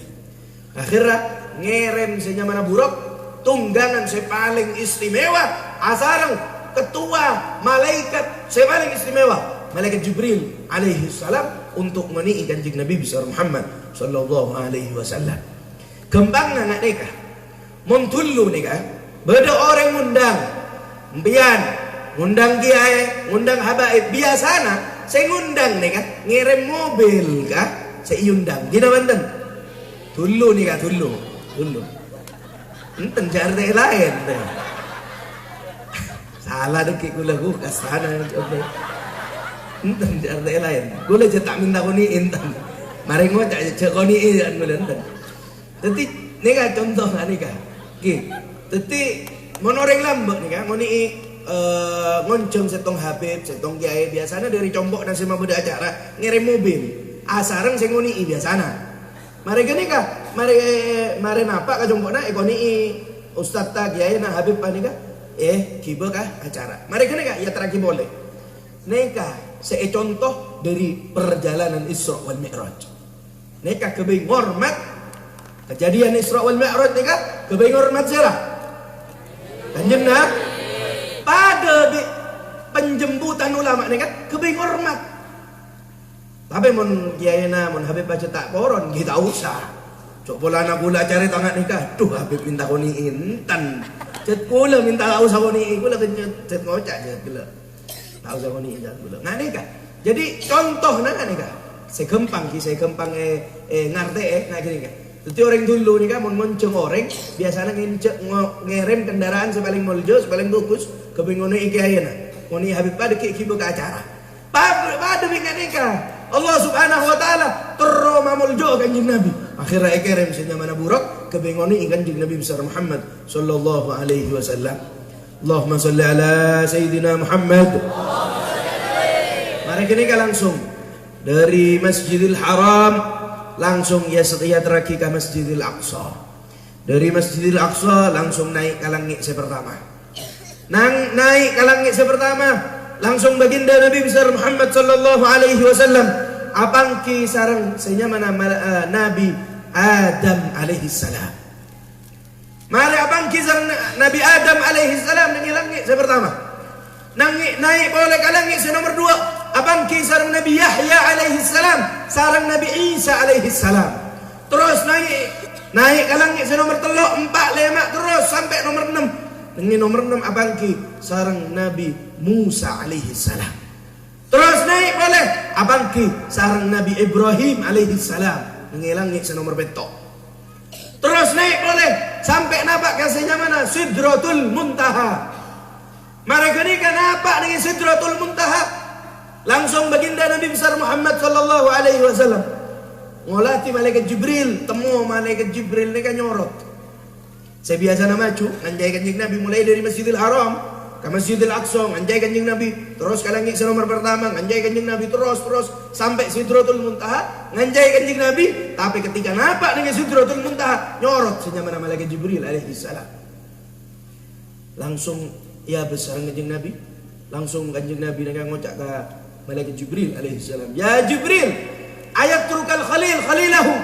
Speaker 1: Akhirnya ngirim senyamana buruk tunggangan paling istimewa asareng ketua malaikat paling istimewa malaikat Jibril alaihi salam untuk meni'i Kanjeng Nabi besar Muhammad sallallahu alaihi wasallam. Kembangna nak nikah mun dulu nikah beda orang ngundang kiai ngundang habaib biasana saya ngundang nikah ngirim mobil kah saya undang gina banten dulu nikah dulu enten jarde lain deh. Salah deki kula kasana coba. Enten jarde lain. Kula je tak minta koni enten. Mari ngocak je koni an kula enten. Dadi nika contoh nika. Ki. Dadi monoreng lambek nika ngoni ngoncong setong Habib, setong kiai biasanya dari combok dan semua beda acara ngirim mobil. Asareng sing ngoni biasana. Mari gini kah? Mari napa ka jombokna ekoni Ustaz ta kiai na Habib panika? Kiba kah acara. Mari gini kah? Ya teragi boleh. Neka contoh dari perjalanan Isra wal Mi'raj. Neka kebing hormat kejadian Isra wal Mi'raj neka kebing hormat sirah. Kanjeng nah pada penjemputan ulama ini kan kebing hormat. Tapi mun kiaiana mun Habib baca tak poron kita usah. Cok bola anak gula cari tangan nikah. Duh Habib minta koni intan. Cet kula minta tak usah koni kula cet ngocak cet kula. Tak usah koni intan kula. Ngan nikah. Jadi contoh nang nikah. Saya gempang ngarte nak gini kan. Jadi orang dulu nih kan mun moncong orang biasanya ngerem kendaraan sepaling moljo sepaling bagus kebingone iki ayeuna. Moni Habib pada ki buka acara. Pada nikah. Allah subhanahu wa ta'ala terro mamuljo kanjeng Nabi akhirnya ekerem senya mana buruk kebingoni kanjeng Nabi besar Muhammad sallallahu alaihi wasallam. Allahumma salli ala Sayyidina Muhammad. Mari kita langsung dari Masjidil Haram langsung ya setia teraki ke Masjidil Aqsa. Dari Masjidil Aqsa langsung naik ke langit sepertama. Naik ke langit sepertama langsung baginda Nabi besar Muhammad sallallahu alaihi wasallam apangki sareng senyamana Nabi Adam alaihi salam. Mari apangki sareng Nabi Adam alaihi salam nang langit sepertama. Naik boleh ke langit nomor 2 apangki sareng Nabi Yahya alaihi salam sareng Nabi Isa alaihi salam. Terus naik ke langit nomor 3 4 5 terus sampai nomor 6. Ini nomor 6 abangki sareng Nabi Musa alaihi salam. Terus naik boleh abangki sareng Nabi Ibrahim alaihi salam. Ini langit senomor betok. Terus naik boleh sampai nampak kasihnya mana Sidratul Muntaha. Mereka ini kan nampak dengan Sidratul Muntaha. Langsung baginda Nabi besar Muhammad sallallahu alaihi wasallam ngolati malaikat Jibril, temu malaikat Jibril ini kan nyorot. Saya biasa nama maju, anjay kanjeng Nabi mulai dari Masjidil Haram ke Masjidil Aqsa, anjay kanjeng Nabi terus ke langit nomor pertama, anjay kanjeng Nabi terus sampai Sidratul Muntaha, anjay kanjeng Nabi. Tapi ketika nampak dengan Sidratul Muntaha, nyorot senyama nama malaikat Jibril alaihi salam. Langsung ya besar kanjeng Nabi, langsung kanjeng Nabi dengan ngocak ke malaikat Jibril alaihi salam. Ya Jibril, ayat turukal khalil khalilahu.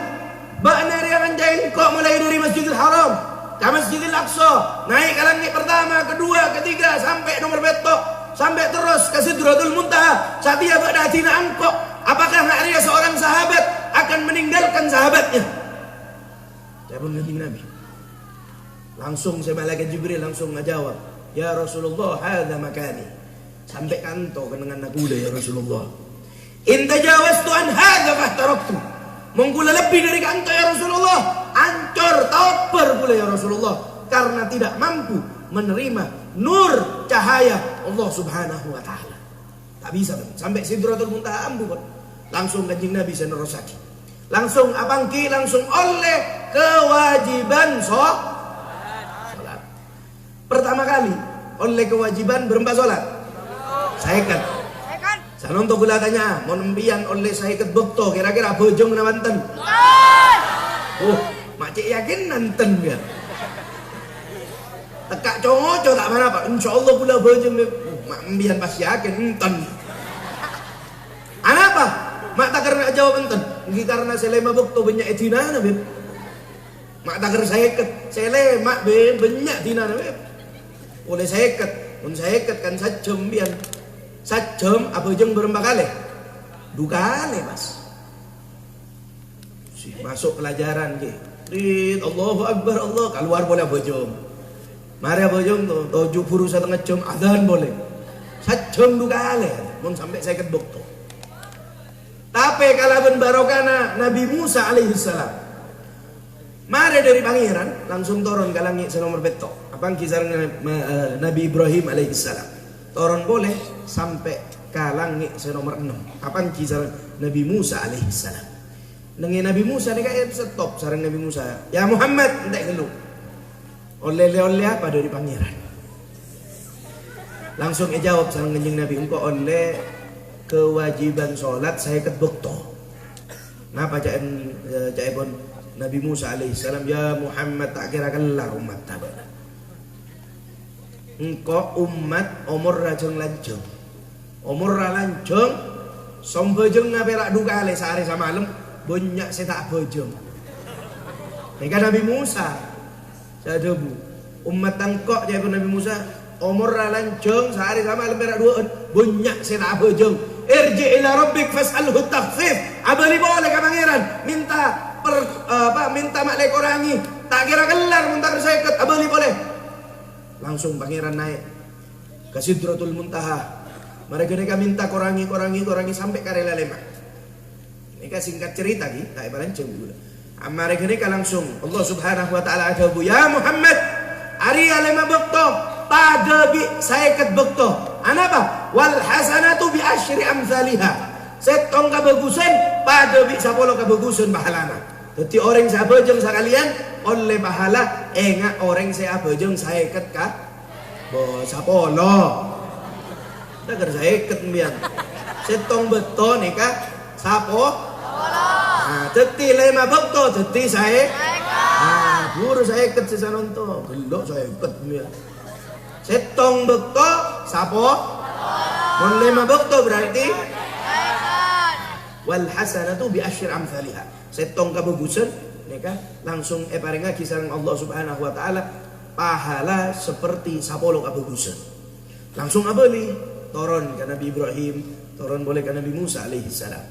Speaker 1: Ba'na dia anjay kok mulai dari Masjidil Haram ke Masjidil Aqsa, naik ke langit pertama, kedua, ketiga, sampai nomor betok, sampai terus ke Sidratul Muntaha. Satia ba'datina angkok, apakah ada seorang sahabat akan meninggalkan sahabatnya? Saya pun kanjeng Nabi. Langsung saya malaikat Jibril langsung ngajawab, ya Rasulullah, hadza makani. Sampai kanto dengan nakuda ya Rasulullah. In tajawaztu an hadza fahtaraktu. Menggula lebih dari kanto ya Rasulullah. Ancor tauper pula ya Rasulullah karena tidak mampu menerima nur cahaya Allah subhanahu wa ta'ala. Tak bisa sampai Sidratul Muntaha ambu pun. Langsung kanjeng Nabi senerosaki. Langsung abangki langsung oleh kewajiban sholat. Pertama kali oleh kewajiban berempat sholat. Saya kan saya nonton gula tanya mau nembian oleh saya ket bekto kira-kira bojong nawanten. Makcik yakin nanten ya. Tekak coco tak mana pak. Insyaallah pula bojong mak mbian pas yakin enten. Apa? Mak tak karena jawab enten. Nggih karena selema bekto banyak dinana beb. Mak tak karena saya ket selema beb banyak dinana beb. Oleh saya ket kan sajam mbian. Sajam apa bojong berempat kali? 2 kali mas. Masuk pelajaran ke. Allahu Akbar Allah keluar boleh bojong. Mari bojong tu 7 jam azan boleh. Sajam 2 kali. Mun sampai saya ket bukto. Tapi kalau ben barokana Nabi Musa alaihi salam. Mari dari pangeran langsung turun ke langit senomor betok. Abang kisah Nabi Ibrahim alaihi salam. Turun boleh sampai ke langit senomor 6. Abang kisah Nabi Musa alaihi salam. Dengan Nabi Musa ni kayak stop sarang Nabi Musa. Ya Muhammad entek gelu. Oleh apa dari pangeran. Langsung jawab sarang kanjeng Nabi engko oleh kewajiban salat saya ket bekto. Napa pun Nabi Musa alaihi salam ya Muhammad tak kira kelar umat tabana. Engko umat umur rajeng lancung. Umur ra lancung sombojeng ngaperak 2 kali sehari sama malam. Banyak saya tak bojong. Ini kan Nabi Musa. Saya debu. umat tangkok jaya Nabi Musa umur lancung sehari sama lemberak dua bunyak saya tak bejeng irji ila rabbik fas'alhu takhfif abali boleh ke pangeran minta maklek korangi tak kira gelar muntar saya ket abali boleh langsung pangeran naik ke Sidratul Muntaha mereka minta korangi sampai karela lemak ini singkat cerita gitu tak balancung dulu mereka langsung Allah subhanahu wa ta'ala ada ya Muhammad Arya lema bekto pada bi saya ket bekto anapa wal hasanatu bi asyri amsalha setong kabagusan pada bi sapolo kabagusan bahalana jadi orang saya bejeng sekalian oleh bahala enggak orang saya bejeng saya ket ka sapolo tak saya ket mbian setong beto nika sapo nah jadi lema bekto jadi saya guru saya ket sisa nonton gelok saya ket mbian setong bekto sapo mon lema bekto berarti wal hasanatu bi asyri amsalha setong kabagusan nika langsung paringa kisah Allah subhanahu wa ta'ala pahala seperti sapolo kabagusan langsung abeli turun ke Nabi Ibrahim turun boleh ke Nabi Musa alaihi salam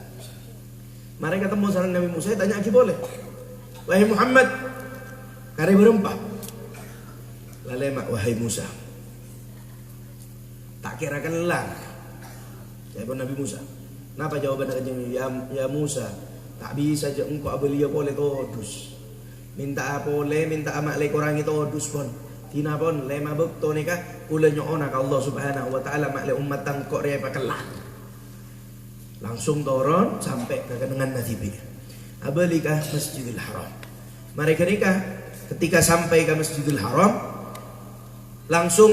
Speaker 1: mereka ketemu sareng Nabi Musa tanya lagi boleh wahai Muhammad kare berempat lalemak wahai Musa tak kira kelar saya pun Nabi Musa kenapa jawaban kanjeng ya Musa tak bisa aja engkau abelia boleh todus minta boleh minta amak le korangi todus pun tina pun lema bekto nika kula nyoona ka Allah subhanahu wa ta'ala mak le umat tangkok ria pakelah langsung turun sampai ke dengan nasibi abelikah Masjidil Haram mereka nikah ketika sampai ke Masjidil Haram langsung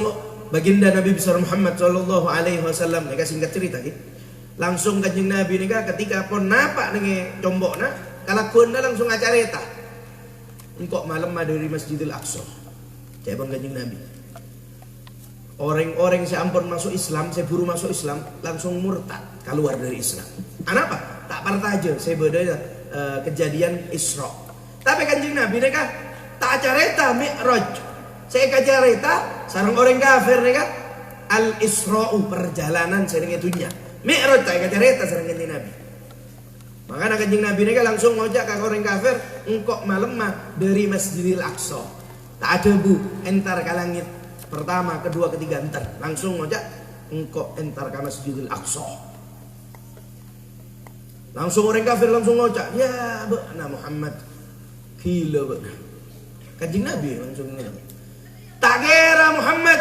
Speaker 1: baginda Nabi besar Muhammad sallallahu alaihi wasallam nika singkat cerita gitu langsung kanjeng Nabi nika ketika pun napak nenge combokna kalakuanna langsung acareta engkau malam dari Masjidil Aqsa cai pun kanjeng Nabi orang-orang saya ampun masuk Islam saya buru masuk Islam langsung murtad keluar dari Islam kenapa tak partaje saya beda kejadian Isra tapi kanjeng Nabi nika tak acareta Mi'raj saya kacareta sareng orang kafir nika al Isra'u perjalanan sering dunia Mi'raj tak kacareta sareng kanjeng Nabi makanya kanjeng Nabi nika langsung ngojak ke orang kafir engkau malam mah dari Masjidil Aqsa tak ada bu entar ke langit pertama kedua ketiga entar langsung ngojak engkau entar ke Masjidil Aqsa langsung orang kafir langsung ngojak ya beuna Muhammad gila beuna kanjeng Nabi langsung ngomong tak kira Muhammad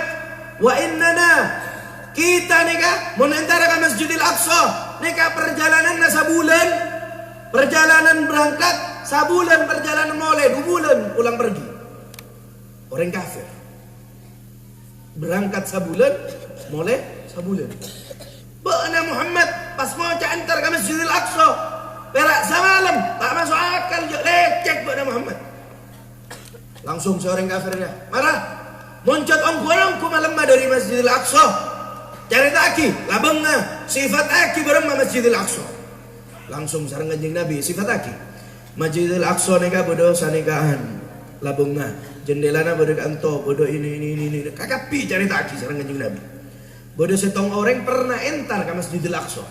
Speaker 1: wa innana kita nika mun entara ke Masjidil Aqsa nika perjalanan sabulan perjalanan berangkat sabulan perjalanan mulai 2 bulan pulang pergi orang kafir berangkat sabulan mulai sabulan beuna Muhammad pas mau antar ke Masjidil Aqsa perak semalam tak masuk akal je lecek beuna Muhammad langsung seorang kafirnya marah muncul ongku malam dari Masjidil Aqsa cari taki labengna sifat aki berema Masjidil Aqsa langsung sareng kanjeng Nabi sifat aki Masjidil Aqsa nika bodo sanikahan labengna jendelana bodo kanto bodo ini kakapi cari taki sareng kanjeng Nabi bodo setong orang pernah entar ke Masjidil Aqsa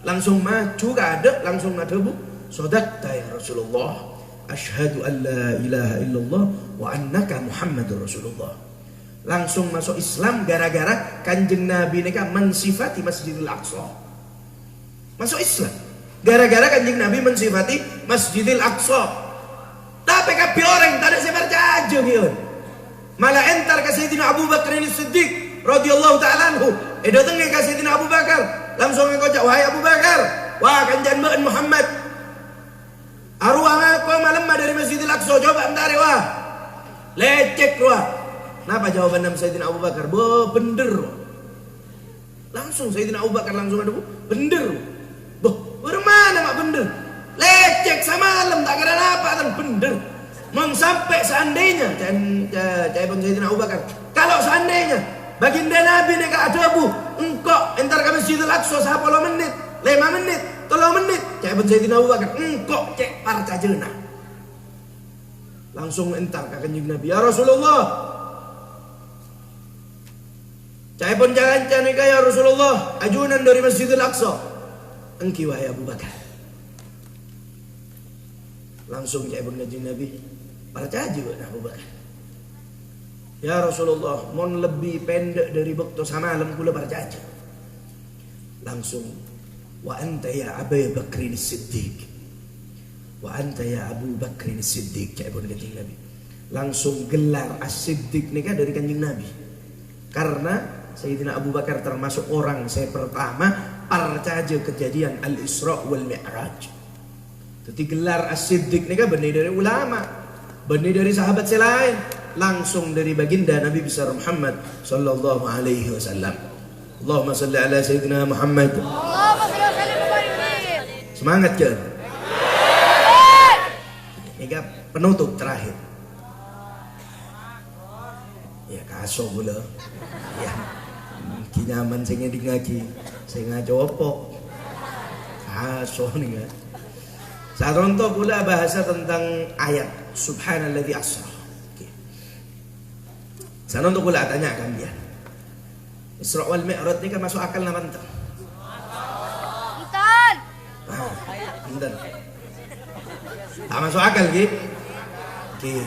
Speaker 1: langsung maju kadek langsung ngadebu sodaqta ya Rasulullah asyhadu an la ilaha illallah wa annaka Muhammadur Rasulullah langsung masuk Islam gara-gara kanjeng Nabi nika mensifati Masjidil Aqsa masuk Islam gara-gara kanjeng Nabi mensifati Masjidil Aqsa tapi kabeh orang tak ada sebar aja gitu malah entar ke Sayyidina Abu Bakar As-Siddiq radhiyallahu ta'ala anhu datang ke Sayyidina Abu Bakar langsung ngojak wahai Abu Bakar wah kanjeng Muhammad aruang aku malam dari Masjidil Aqsa coba entar wah lecek wah kenapa jawaban Sayyidina Abu Bakar? Bener. Langsung Sayyidina Abu Bakar langsung ada bener. Bermana mak bener? Lecek semalam tak kira apa kan bener. Mau sampai seandainya cai pun Sayyidina Abu Bakar. Kalau seandainya baginda Nabi nika ada bu engkau entar ke Masjidil Aqsa 10 menit, 5 menit, 3 menit. Cai pun Sayyidina Abu Bakar engkau cek parcajeuna. Langsung entar ke kanjeng Nabi ya Rasulullah Cai pun jangan nika ya Rasulullah, ajunan dari Masjidil Aqsa. Engki wahai Abu Bakar. Langsung cai pun kanjeng Nabi, percaya juga Abu Bakar. Ya Rasulullah, mon lebih pendek dari waktu samalam kula percaya. Langsung, wa anta ya Abu Bakrin Siddiq. Wa anta ya Abu Bakrin Siddiq, cai pun kanjeng Nabi. Langsung gelar As-Siddiq nika dari kanjeng Nabi. Karena Sayyidina Abu Bakar termasuk orang saya pertama percaya kejadian Al-Isra wal Mi'raj. Jadi gelar As-Siddiq ini kan benih dari ulama, benih dari sahabat selain, langsung dari baginda Nabi besar Muhammad sallallahu alaihi wasallam. Allahumma salli ala Sayyidina Muhammad. Semangat kan? Ini kan penutup terakhir. Ya kaso pula. Ya. Kinyaman saya ngadi saya ngajopok kaso nih kan. Saat contoh pula bahasa tentang ayat Subhanalladzi asra. Saat contoh pula tanya kalian, Isra wal Mi'raj ini kan masuk akal nama ente? Enten. Tak masuk akal gitu.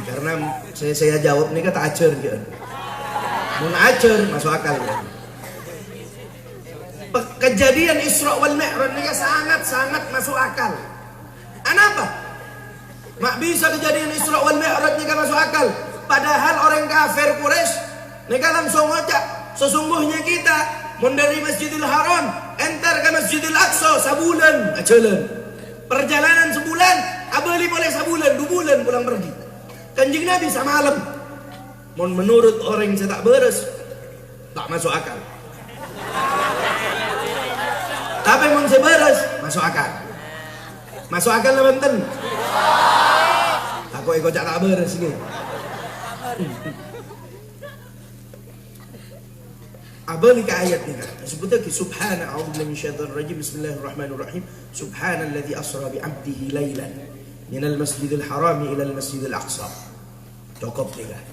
Speaker 1: Karena saya jawab ini kan tak ajar gitu. Mun ajar masuk akal ya. Kejadian Isra wal Mi'raj ini sangat masuk akal. Kenapa? Mak bisa kejadian Isra wal Mi'raj ini masuk akal. Padahal orang kafir Quraisy mereka langsung ngocak, sesungguhnya kita mun dari Masjidil Haram entar ke Masjidil Aqsa sebulan ajalan. Perjalanan sebulan, abeli boleh sebulan, 2 bulan pulang pergi. Kanjeng Nabi semalam. Mun menurut orang yang tak beres, tak masuk akal. Tapi mun seberes, masuk akal. Masuk akal lah benten. Aku ikut tak beres ini. Abali ke ayat ni kan. Sebutnya ki subhana a'udzubillahi minasyaitonir rajim. Bismillahirrahmanirrahim. Subhanalladzi asra bi 'abdihi lailan minal masjidil harami ilal masjidil aqsa. Cukup ni kan.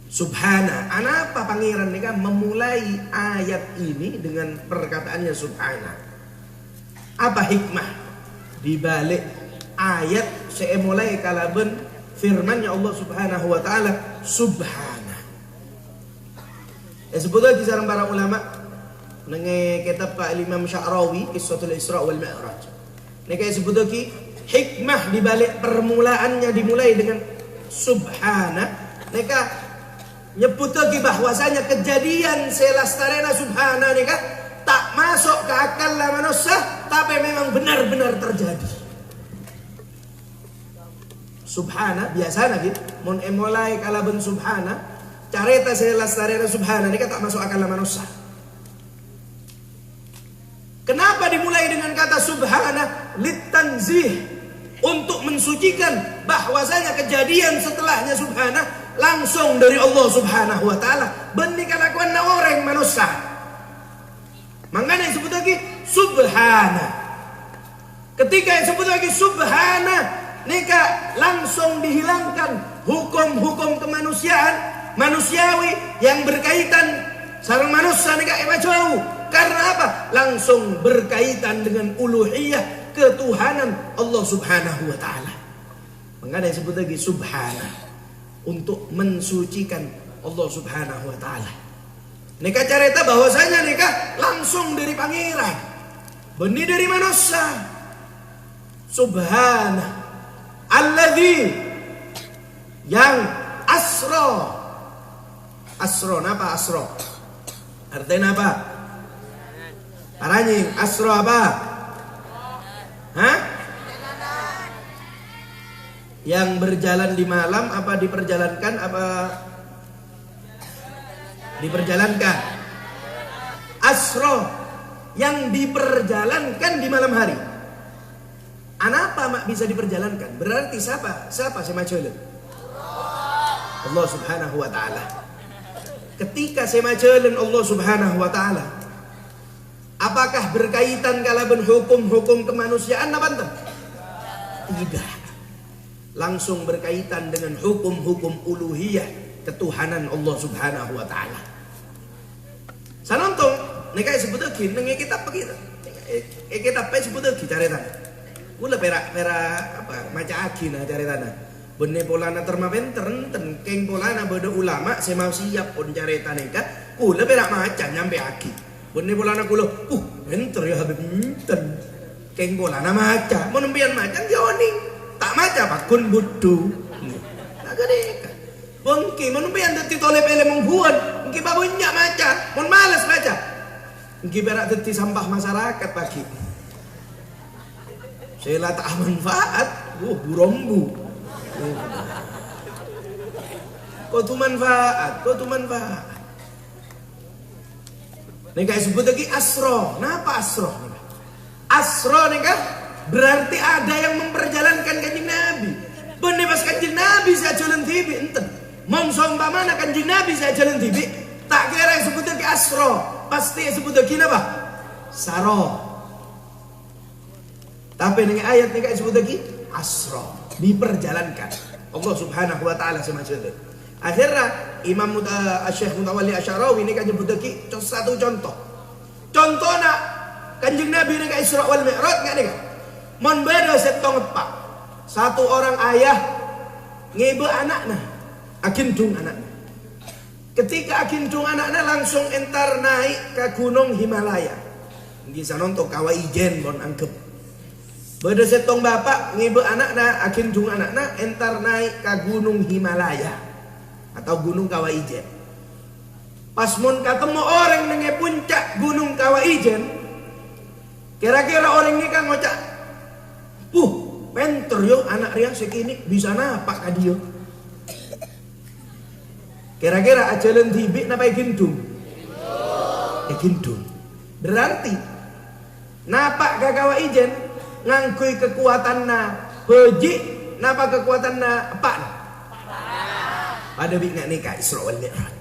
Speaker 1: Subhana, apa pangeran ni kan memulai ayat ini dengan perkataannya subhana. Apa hikmah di balik ayat saya mulai kalaben firman-Nya Allah Subhanahu wa taala subhana. Sebutlah kisaran para ulama nenge kitab Pak Imam Sya'rawi Qissatul Isra wal Mi'raj. Nenge sebutlah ki hikmah di balik permulaannya dimulai dengan subhana. Neka nyebut lagi bahwasanya kejadian selastarena subhana nika tak masuk ke akal manusia tapi memang benar-benar terjadi. Subhana biasa gitu mun emolai kalaben subhana careta selastarena subhana nika tak masuk akal manusia. Kenapa dimulai dengan kata subhana? Litanzih, untuk mensucikan bahwasanya kejadian setelahnya subhana langsung dari Allah Subhanahu wa taala, benih kelakuan orang manusia. Makanya disebut lagi subhana. Ketika disebut lagi subhana, nika langsung dihilangkan hukum-hukum kemanusiaan manusiawi yang berkaitan sareng manusia nika jauh. Karena apa? Langsung berkaitan dengan uluhiyah, ketuhanan Allah Subhanahu wa taala. Makanya disebut lagi subhana, untuk mensucikan Allah Subhanahu wa taala. Nika carita bahwasanya nika langsung dari pangeran, benih dari manusia. Subhana alladzi yang asra. Asra napa asra? Artinya apa? Aranying asra apa? Hah? Yang berjalan di malam apa diperjalankan apa diperjalankan? Asra yang diperjalankan di malam hari. Anapa mak bisa diperjalankan? Berarti siapa? Siapa semacam Allah Subhanahu wa taala. Ketika semacam Allah Subhanahu wa taala, apakah berkaitan kalaben hukum-hukum kemanusiaan apa enten? Tidak. Langsung berkaitan dengan hukum-hukum uluhiyah, ketuhanan Allah Subhanahu wa taala. Sanontong nika disebut lagi nang kitab begitu. Kitab disebut lagi caretan. Kula perak apa maca agi nah caretan. Benne polana termapenter enten keng polana beda ulama semau siap pun caretan nika. Kula perak maca nyampe agi. Benne polana kula enter ya habib enten. Keng polana maca, mun mbiyen maca dioning. Tak maca pakun budu. Tak gadeka. Bangki mun mbiyen dadi tole pele menghuan, engki babunya maca, mun males maca. Engki berak dadi sampah masyarakat pagi. Sela tak manfaat, burombu. Kau tu manfaat. Nika disebut lagi asro. Napa asro? Asro nika berarti ada yang memperjalankan kanjeng Nabi. Bener pas kanjeng Nabi saya jalan tibi enten. Mongsong mana kanjeng Nabi saya jalan tibi. Tak kira yang sebut lagi asro. Pasti yang sebut lagi apa? Saro. Tapi dengan ayat ini disebut lagi asro, diperjalankan Allah subhanahu wa ta'ala semacam itu. Akhirnya Imam Syekh Mutawalli Asy'arawi ini kan nyebut lagi satu contoh. Contohnya kanjeng Nabi ini Isra wal Mi'raj nggak nih? Mon beda setong pak. Satu orang ayah ngebe anaknya, akindung anaknya. Ketika akindung anaknya langsung entar naik ke gunung Himalaya. Bisa nonton kawaijen bon angkep. Beda setong bapak ngebe anaknya, akindung anaknya entar naik ke gunung Himalaya atau gunung Kawaijen. Pas mon ketemu orang nenge puncak gunung Kawaijen, kira-kira orang ini kan ngocak, penter yo anak riang sekini bisa napak kadio. Kira-kira ajalan tibik napa ikindung? Ikindung. Berarti napak ke Kawaijen ngangkui kekuatanna beji, napa kekuatanna apa? Pada bingak nikah Isra wal Mi'raj.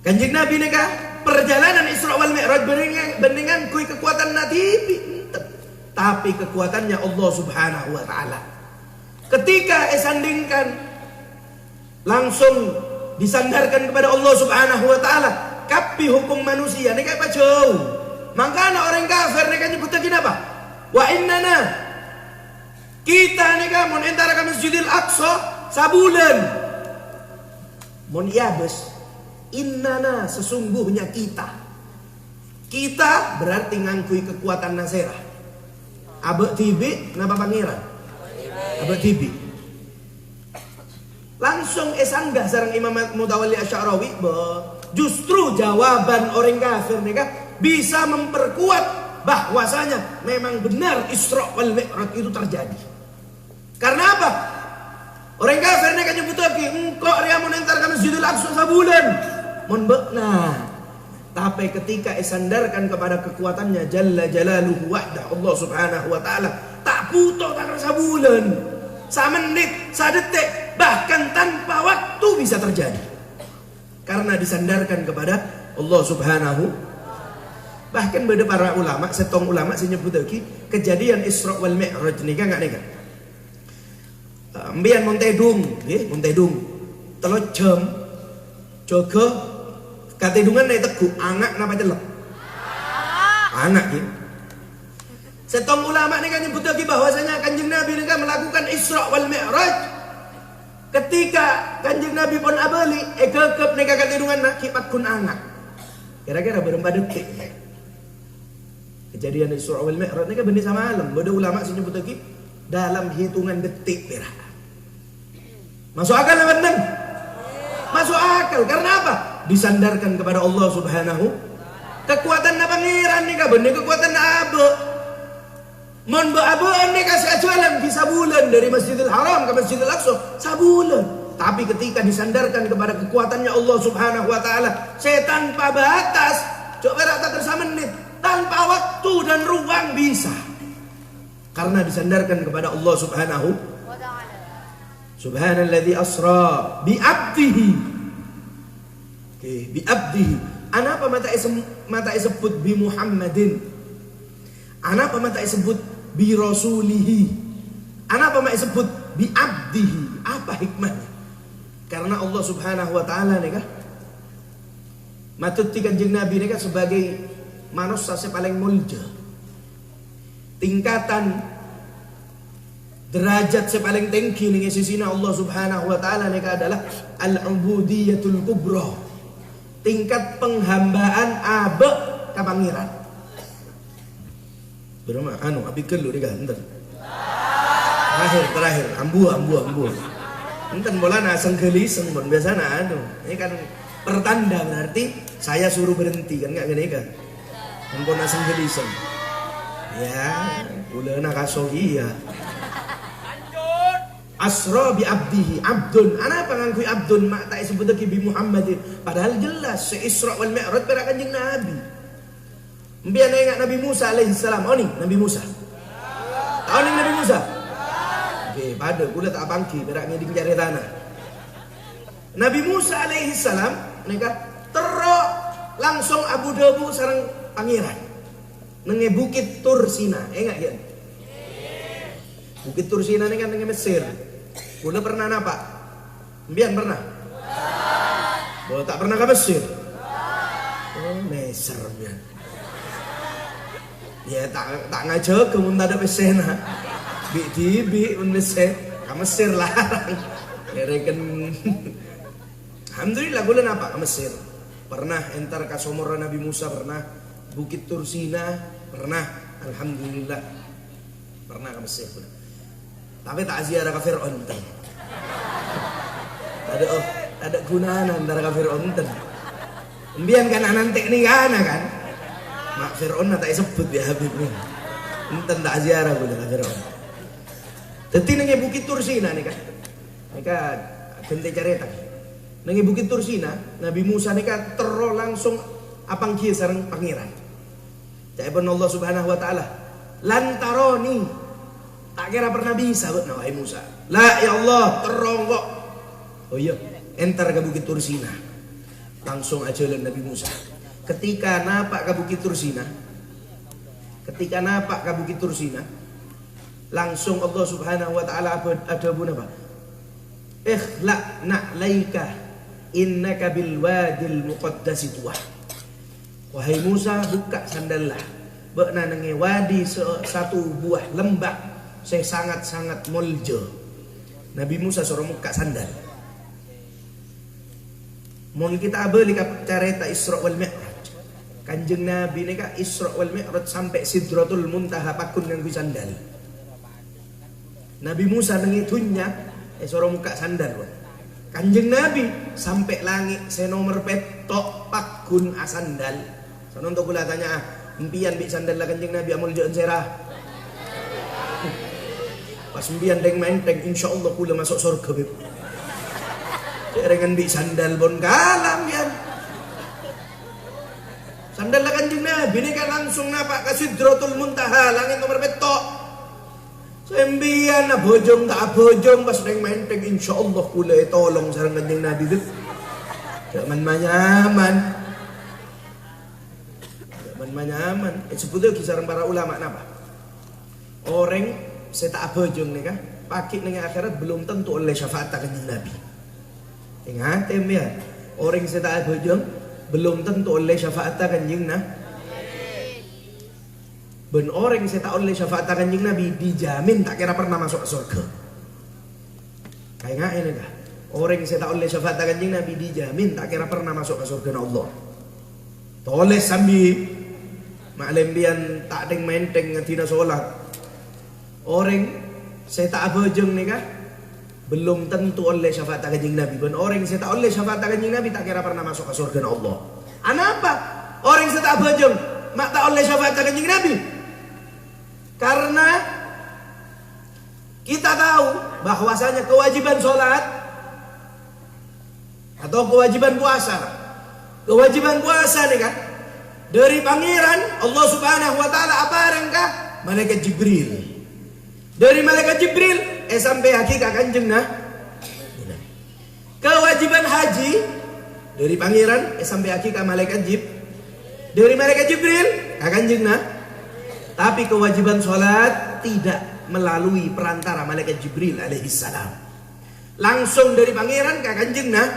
Speaker 1: Kanjeng Nabi nikah perjalanan Isra wal Mi'raj beningan kui kekuatan natibi. Tapi kekuatannya Allah subhanahu wa ta'ala. Ketika esandingkan langsung disandarkan kepada Allah subhanahu wa ta'ala. Kapi hukum manusia nikah apa jauh. Makanya orang kafir nikah nyebut lagi apa? Wa innana kita nikah mun entara ke Masjidil Aqsa sabulan. Mon iabes innana sesungguhnya kita. Kita berarti ngangkui kekuatan naserah. Abek tibi napa pangeran? Abek tibi. Langsung esanggah sareng Imam Mutawalli Asy'arawi justru jawaban orang kafir nikah bisa memperkuat bahwasanya memang benar Isra wal Mi'raj itu terjadi. Karena apa? Orang kafir ini kan nyebut lagi, engkau ria menentar kami Masjidil Aqsa sabulan. Nah, tapi ketika disandarkan kepada kekuatannya Jalla Jalaluhu wahda Allah subhanahu wa ta'ala, tak putus tak sabulan, samenit, sadetik, bahkan tanpa waktu bisa terjadi. Karena disandarkan kepada Allah subhanahu. Bahkan beda para ulama, setong ulama saya nyebut lagi, kejadian Isra wal Mi'raj nikah nggak nikah? Mbian montedung, montedung, telur jam, jogo, katedungan naik teguh, anak napa celep? Anak gitu. Setong ulama ini kan nyebut lagi bahwasanya kanjeng Nabi ini kan melakukan Isra wal Mi'raj. Ketika kanjeng Nabi pun abali, kekep nikah katedungan nak kipat kun anak. Kira-kira berapa detik? Kejadian Isra wal Mi'raj ini kan benih sama alam. Beda ulama sih nyebut lagi dalam hitungan detik perak. Masuk akal apa benar? Masuk akal. Karena apa? Disandarkan kepada Allah subhanahu. Kekuatan na pangeran nih kabeh kekuatan na abe. Mon abe nih kasih ajalan di sabulan dari Masjidil Haram ke Masjidil Aqsa sabulan. Tapi ketika disandarkan kepada kekuatannya Allah subhanahu wa ta'ala, saya tanpa batas, coba rata bersama menit, tanpa waktu dan ruang bisa. Karena disandarkan kepada Allah subhanahu wa ta'ala. Subhanalladzi asra bi abdihi. Oke, bi abdihi. Anapa mata disebut bi Muhammadin? Anapa mata disebut bi rasulihi? Anapa mata disebut bi abdihi? Apa hikmahnya? Karena Allah subhanahu wa ta'ala nih kah Matut Kanjeng Nabi ini kan sebagai manusia paling mulja. Tingkatan derajat paling tinggi ning sisina Allah Subhanahu wa taala nika adalah al-ubudiyatul kubra. Tingkat penghambaan abe ka pangeran. Berma abi kelu nika enten. Terakhir ambu. Enten bola naseng geliseng bon biasana Ini kan pertanda berarti saya suruh berhenti kan enggak gini kan. Ampun naseng geliseng. Ya, uleuna kasohi ya. Asra bi abdihi abdun. Apa ngangkui abdun mak tak sebut lagi bi Muhammadin. Padahal jelas se Isra wal Mi'raj pada Kanjeng Nabi. Mbiyen ingat Nabi Musa alaihi salam. Oh nih Nabi Musa. Tahu nih Nabi Musa? Oke, pada kula tak pangki berak ngeding cari tanah. Nabi Musa alaihi salam nika terok langsung Abu Dhabi sareng pangeran. Nenge Bukit Tursina, enggak ya? Bukit Tursina ini kan nenge Mesir. Kula pernah napa? Mbiyen pernah? Boleh tak pernah ke Mesir? Oh, Mesir mbiyen. Ya tak ngajak ke mun ada pesena. Bi Mesir, ke Mesir larang. Dereken. Alhamdulillah kula napa ke Mesir. Pernah entar ka Somora Nabi Musa pernah, Bukit Tursina pernah, alhamdulillah pernah ke Mesir pernah. Tapi tak ziarah ke Fir'aun ten. Ada gunaan antara ke Fir'aun ten. Mbiyen kan nanti nih kan. Mak Fir'aun tak sebut ya Habib nih. Enten tak ziarah kula ke Fir'aun. Dadi nang Bukit Tursina nih kan. Nika gente carita. Nang Bukit Tursina, Nabi Musa nika tero langsung apang kieu sareng pangeran. Jaibun Allah Subhanahu wa taala. Lantaroni. Tak kira pernah bisa buat wahai Musa. La ya Allah, tero kok. Oh iya, entar ke Bukit Tursina. Langsung aja Nabi Musa. Ketika napak ke Bukit Tursina, langsung Allah Subhanahu wa taala ada buna apa? Ikhla na'laika innaka bil wadil muqaddasi tuah. Wahai Musa, buka sandallah. Bekna nenge wadi satu buah lembah saya sangat-sangat mulja. Nabi Musa suruh buka sandal. Mun kita beli carita Isra wal Mi'raj. Kanjeng Nabi ini ka Isra wal Mi'raj sampai Sidratul Muntaha pakun nganggo sandal. Nabi Musa nengitunya suruh muka sandal. Kanjeng Nabi sampai langit senomor petok pakun asandal. Sono untuk kula tanya, impian bi sandal lah Kanjeng Nabi amul jeun serah. Pas impian deng menteng insyaallah kula masuk surga beb. Cerengan bi sandal bon kalam yan. Sandal lah Kanjeng Nabi ini kan langsung napak ke Sidratul Muntaha langit nomor petok. Sembian na bojong tak bojong pas neng menteng insyaallah kula tolong sareng Kanjeng Nabi beb. Zaman manyaman. Sebutnya kisaran para ulama napa? Orang saya tak bojong nih kan, pakai dengan akhirat belum tentu oleh syafaat Kanjeng Nabi. Ingat ya, orang saya tak bojong belum tentu oleh syafaat Kanjeng Nabi. Ben orang saya tak oleh syafaat Kanjeng Nabi dijamin tak kira pernah masuk surga. Kayak ini dah. Orang saya tak oleh syafaat Kanjeng Nabi dijamin tak kira pernah masuk ke surga Allah. Toleh sambil maklembian tak deng menteng ngantina sholat. Orang saya tak bojong nih kan belum tentu oleh syafaat Kanjeng Nabi. Ben orang saya tak oleh syafaat Kanjeng Nabi tak kira pernah masuk ke surga Allah. Anapa? Orang saya tak bojong mak tak oleh syafaat Kanjeng Nabi. Karena kita tahu bahwasanya kewajiban sholat atau kewajiban puasa nih kan dari pangeran Allah Subhanahu wa taala apa rengkah malaikat Jibril. Dari malaikat Jibril sampai hakikat Kanjeng Nabi. Kewajiban haji dari pangeran sampai hakikat malaikat Jibril. Dari malaikat Jibril ke Kanjeng Nabi. Tapi kewajiban sholat tidak melalui perantara malaikat Jibril alaihissalam. Langsung dari pangeran ke Kanjeng Nabi.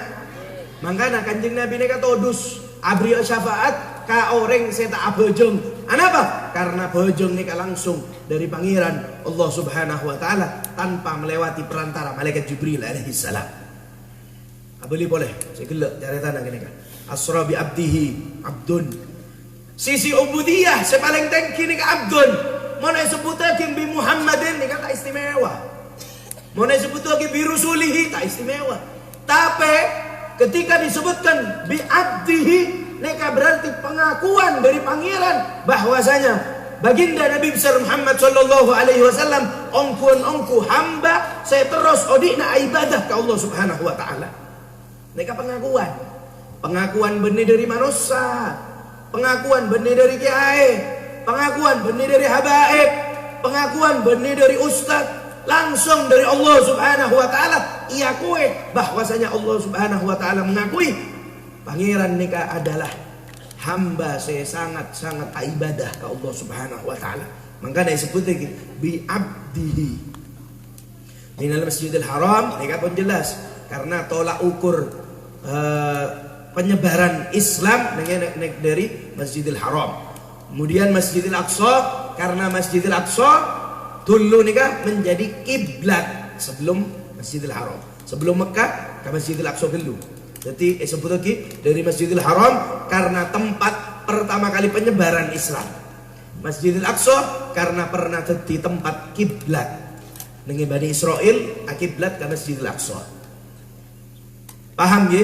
Speaker 1: Makanya Kanjeng Nabi ini kata odus abri syafaat ka orang saya tak bojong. Kenapa? Karena bojong nika langsung dari pangeran Allah Subhanahu wa taala tanpa melewati perantara malaikat Jibril alaihi salam. Abeli boleh saya gelak carita nang nika. Asra bi abdihi abdun. Sisi ubudiyah sepaling tinggi nika abdun. Mana sebutakin bi Muhammadin nika tak istimewa. Mana sebutakin bi rusulihi tak istimewa. Tapi ketika disebutkan bi abdihi, neka berarti pengakuan dari pangeran bahwasanya baginda Nabi besar Muhammad sallallahu alaihi wasallam ongku hamba saya terus odina ibadah ke Allah Subhanahu wa taala. Neka pengakuan benih dari manusia, pengakuan benih dari kiai, pengakuan benih dari habaib, pengakuan benih dari ustaz, langsung dari Allah Subhanahu wa taala. Ia kue bahwasanya Allah Subhanahu wa taala mengakui pangeran nika adalah hamba saya sangat ibadah ke Allah Subhanahu wa taala. Maka disebut lagi bi abdihi. Minal Masjidil Haram nika pun jelas karena tolak ukur penyebaran Islam dari Masjidil Haram. Kemudian Masjidil Aqsa karena Masjidil Aqsa dulu nika menjadi kiblat sebelum Masjidil Haram. Sebelum Mekah ke Masjidil Aqsa dulu. Jadi sebut lagi dari Masjidil Haram karena tempat pertama kali penyebaran Islam. Masjidil Aqsa karena pernah jadi tempat kiblat. Dengan Bani Israel akiblat ke Masjidil Aqsa. Paham ya?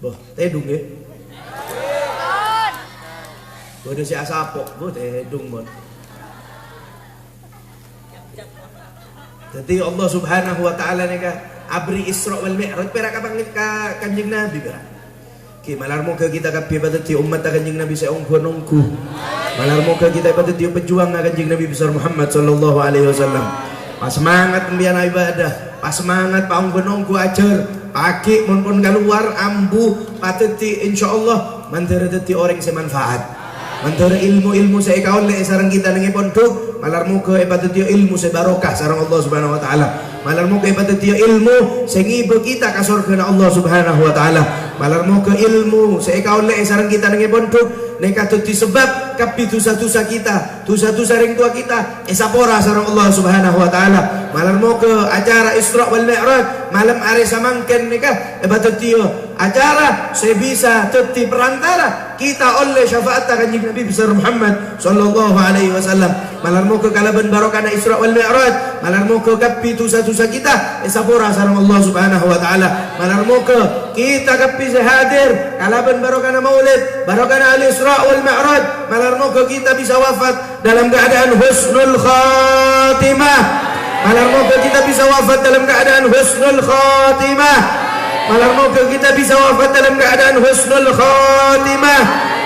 Speaker 1: Boh, tedung ya? Bodoh si asapok, boh tedung bon. Jadi Allah Subhanahu wa taala nika abri Isra wal Mi'raj perak abang ka Kanjeng Nabi perak. Ki malar moga kita kabeh pateti umat Kanjeng Nabi seongko-ongko. Malar moga kita pateti pejuang Kanjeng Nabi besar Muhammad sallallahu alaihi wasallam. Pas semangat pembian ibadah, pas semangat paongko-ongko ajar, pagi pun keluar ambu pateti insyaallah mantara dadi orang semanfaat. Mantara ilmu saya kawan le sarang kita nengi pondok malar muka ibadat ilmu saya barokah sarang Allah Subhanahu wa taala. Malar muka ibadat ilmu saya ngibe kita ka surga Allah Subhanahu wa taala. Malar muka ilmu saya kawan le sarang kita nengi pondok nek katut disebab kapi dosa-dosa kita, dosa-dosa ring tua kita esapora sarang Allah Subhanahu wa taala. Malar muka acara Isra wal Mi'raj malam hari samangken nika ibadat acara saya bisa teti perantara kita oleh syafaat Kanjeng Nabi besar Muhammad sallallahu alaihi wasallam. Malar muka kalaban barokana Isra wal Mi'raj, malar muka kapi dosa-dosa kita esapura sareng Allah Subhanahu wa taala. Malar muka kita kapi sehadir kalaban barokana Maulid, barokana Al Isra wal Mi'raj, malar muka kita bisa wafat dalam keadaan husnul khatimah. Malar muka kita bisa wafat dalam keadaan husnul khatimah. Malar moga kita bisa wafat dalam keadaan husnul khatimah.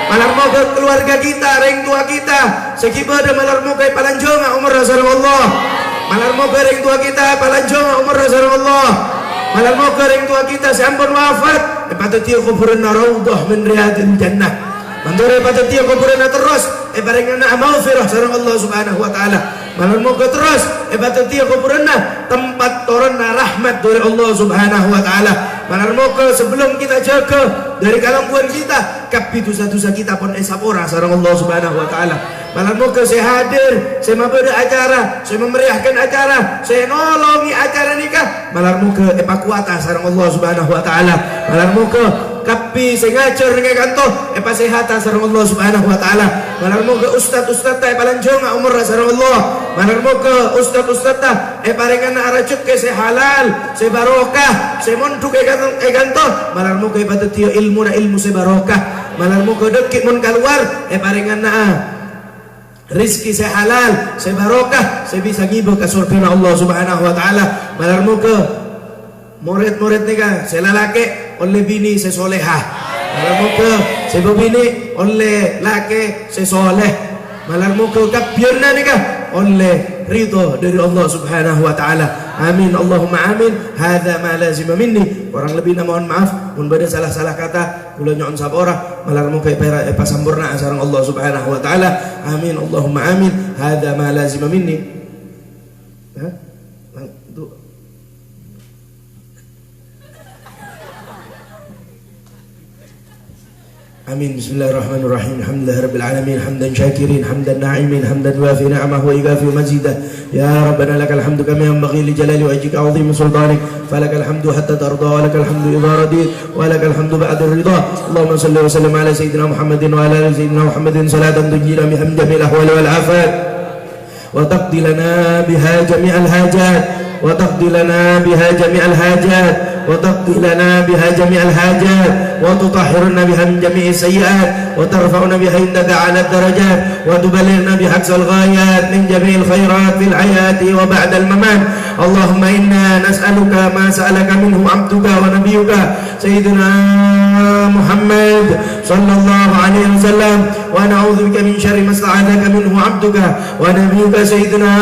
Speaker 1: Malar moga keluarga kita, ring tua kita sekibada malar moga palanjonga umur Rasulullah. Malar moga ring tua kita palanjonga umur Rasulullah. Malar moga ring tua kita sampun wafat patut dia kuburan raudhah min riyadil jannah. Mandore patut dia kuburan terus barengna maghfirah sareng Allah Subhanahu wa taala. Malar moga terus patut dia kuburan tempat turunna rahmat dari Allah Subhanahu wa taala. Malar moga sebelum kita jaga dari kalangguan kita kapi dosa-dosa kita pun esapora sareng Allah Subhanahu wa taala. Malar moga saya hadir, saya mabada acara, saya memeriahkan acara, saya nolongi acara nikah. Malar moga epakuata sareng Allah Subhanahu wa taala. Malar moga kapi saya ngajar dengan kantor pasehatan sareng Allah Subhanahu wa taala. Malar moga ustaz-ustaz ta palanjonga umur sareng Allah. Malar moga ustaz-ustaz ta paringan arajut ke saya halal, saya barokah, saya monduk kantor. Malar moga ibadat ilmu na ilmu saya barokah. Malar moga dekit mun keluar paringan rizki saya halal, saya barokah, saya bisa ngibah ke surga Allah Subhanahu wa taala. Malar moga murid-murid nika saya lalaki oleh bini saya solehah. Malar moga saya bini oleh laki saya soleh. Malar moga kabirna nika oleh ridho dari Allah Subhanahu wa taala. Amin Allahumma amin. Hadza ma lazima minni. Kurang lebih mohon maaf mun bada salah-salah kata kula nyon sapora. Malar moga pasampurna sareng Allah Subhanahu wa taala. Amin Allahumma amin. Hadza ma lazima minni. Amin. Bismillahirrahmanirrahim. Alhamdulillahirabbil alamin, hamdan syakirin, hamdan na'imin, hamdan wafi ni'amahu wa yukafi mazidah. Ya Rabbana lakal hamdu kama yanbaghi li jalali wajhika 'azimi sultanik. Falakal hamdu hatta tarda wa lakal hamdu idza radit wa lakal hamdu ba'da ridha. Allahumma shalli wa sallim ala sayyidina Muhammadin wa ala ali sayyidina Muhammadin salatan tujina bi hamdil ahwali wal afat wa taqdi lana biha jami'al hajat wa taqdi lana biha jami'al hajat وتقضي لنا بها جميع الحاجات وتطهرنا بها من جميع السيئات وترفعنا بها عندك على الدرجات وتبلغنا بأقصى الغايات من جميع الخيرات في الحياة وبعد الممات. اللهم إنا نسألك ما سألك منه عبدك ونبيك سيدنا محمد صلى الله عليه وسلم ونعوذ بك من شر ما استعاذك منه عبدك ونبيك سيدنا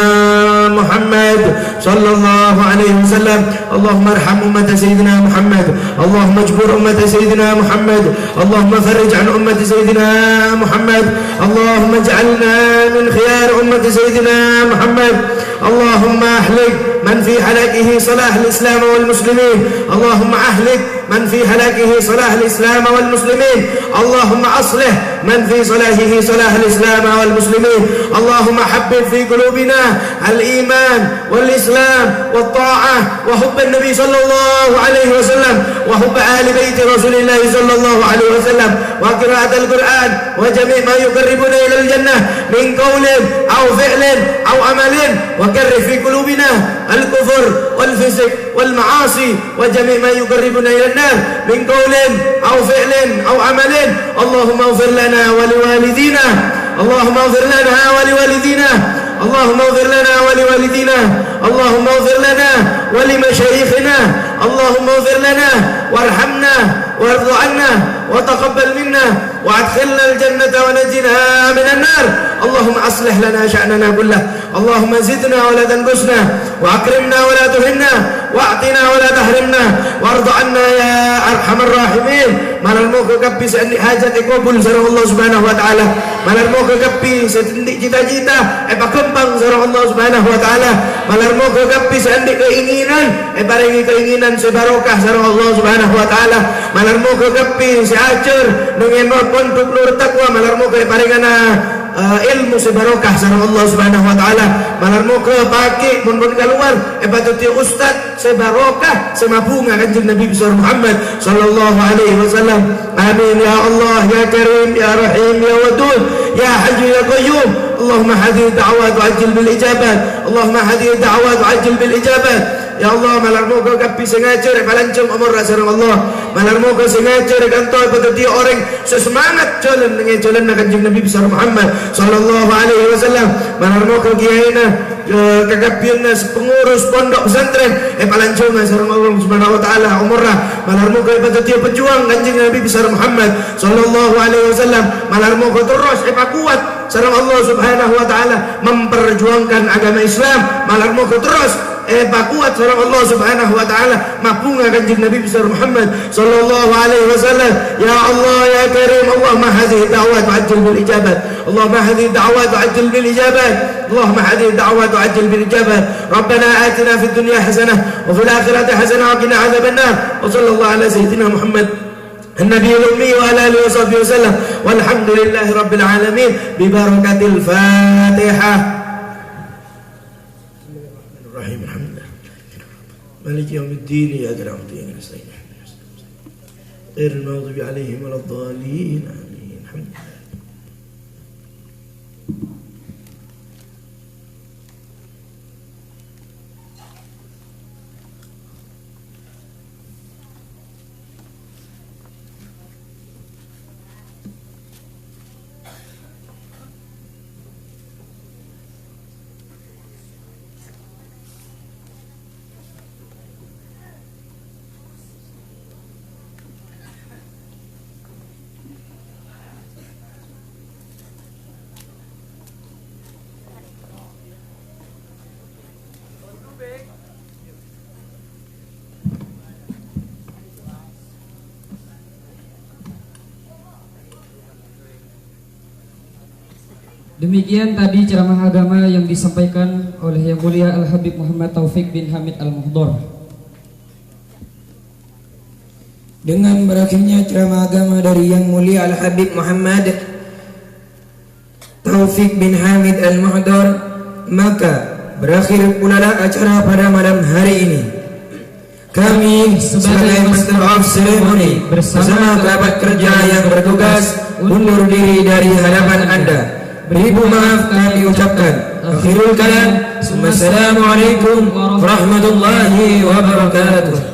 Speaker 1: محمد صلى الله عليه وسلم. اللهم ارحم أمة سيدنا محمد، اللهم اجبر أمة سيدنا محمد، اللهم فرج عن أمة سيدنا محمد، اللهم اجعلنا من خيار أمة سيدنا محمد. اللهم أهلك من في هلاكه صلاح الإسلام والمسلمين، اللهم أهلك من في هلاكه صلاح الإسلام والمسلمين، اللهم أصلح من في صلاحه صلاح الإسلام والمسلمين. اللهم حبب في قلوبنا الإيمان والإسلام والطاعة وحب النبي صلى الله عليه وسلم وحب آل بيت رسول الله صلى الله عليه وسلم وقراءة القرآن وجميع ما يقربنا إلى الجنة من قول أو فعل أو عمل، وكره في قلوبنا الكفر والفسق والمعاصي وجميع ما يقربنا إلى النار من قول أو فعل أو عمل. اللهم اغفر لنا ولوالدينا، اللهم اغفر لنا ولوالدينا، اللهم اغفر لنا ولوالدينا، اللهم اغفر لنا ولمشايخنا، اللهم اغفر لنا وارحمنا وارض عنا وتقبل منا وادخلنا الجنة ونجنا من النار. اللهم أصلح لنا شأننا كله، اللهم زدنا ولا تنقصنا وأكرمنا ولا تهنا وأعطنا ولا تحرمنا وارض عنا يا أرحم الراحمين. Malarmu kekapi sendi hajat ikobul sareng Allah Subhanahu wa taala. Malarmu kekapi sendi cita-cita pakempang sareng Allah Subhanahu wa taala. Malarmu kekapi sendi keinginan paringi keinginan sebarokah sareng Allah Subhanahu wa taala. Malarmu kekapi seacer dengan pondok nur takwa, malarmu paringana ilmu sebarokah sareng Allah Subhanahu wa taala. Malarmu ke pagi mun keluar patuti ustaz sebarokah semabunga kanjeng Nabi besar Muhammad sallallahu alaihi wasallam. Amin ya Allah ya Karim ya Rahim ya Wadud ya Hayyu ya Qayyum. Allahumma hadhihi da'wat wa'ajil bil ijabat, Allahumma hadhihi da'wat wa'ajil bil ijabat. Ya Allah, malarmu kau kapi sengaja rek palancung umur sareng Allah. Malarmu kau sengaja rek antoi peteti orang sesemangat jalan dengan jalan kanjeng Nabi besar Muhammad sallallahu alaihi wasallam. Malarmu kau kiyaina kekapianna pengurus pondok pesantren palancung sareng Allah Subhanahu wa taala umurna. Malarmu kau peteti pejuang kanjeng Nabi besar Muhammad sallallahu alaihi wasallam. Malarmu kau terus kuat sareng Allah Subhanahu wa taala memperjuangkan agama Islam. Malarmu kau terus kuat sareng Allah Subhanahu wa taala mapunga kanjeng Nabi besar Muhammad sallallahu alaihi wasallam. Ya Allah ya Karim, Allahumma hadhihi da'wat wa'ajil bil ijabat, Allahumma hadhihi da'wat wa'ajil bil ijabat, Allahumma hadhihi da'wat wa'ajil bil ijabat. Rabbana atina fid dunya hasanah wa fil akhirati hasanah wa qina adzaban nar. Wa sallallahu ala sayyidina Muhammad النبي الأمي وعلى آله وصحبه وسلم والحمد لله رب العالمين ببركة الفاتحة. مالك يوم الدين إياك نعبد وإياك نستعين غير المغضوب عليهم ولا الضالين آمين. الحمد لله.
Speaker 2: Demikian tadi ceramah agama yang disampaikan oleh Yang Mulia Al-Habib Muhammad Taufik bin Hamid Al-Muhdor.
Speaker 3: Dengan berakhirnya ceramah agama dari Yang Mulia Al-Habib Muhammad Taufik bin Hamid Al-Muhdar, maka berakhir pula acara pada malam hari ini. Kami sebagai Master of Ceremony bersama kerabat kerja yang bertugas undur diri dari hadapan Anda. Beribu maaf kami ucapkan. Akhirul kalam. Assalamualaikum warahmatullahi wabarakatuh.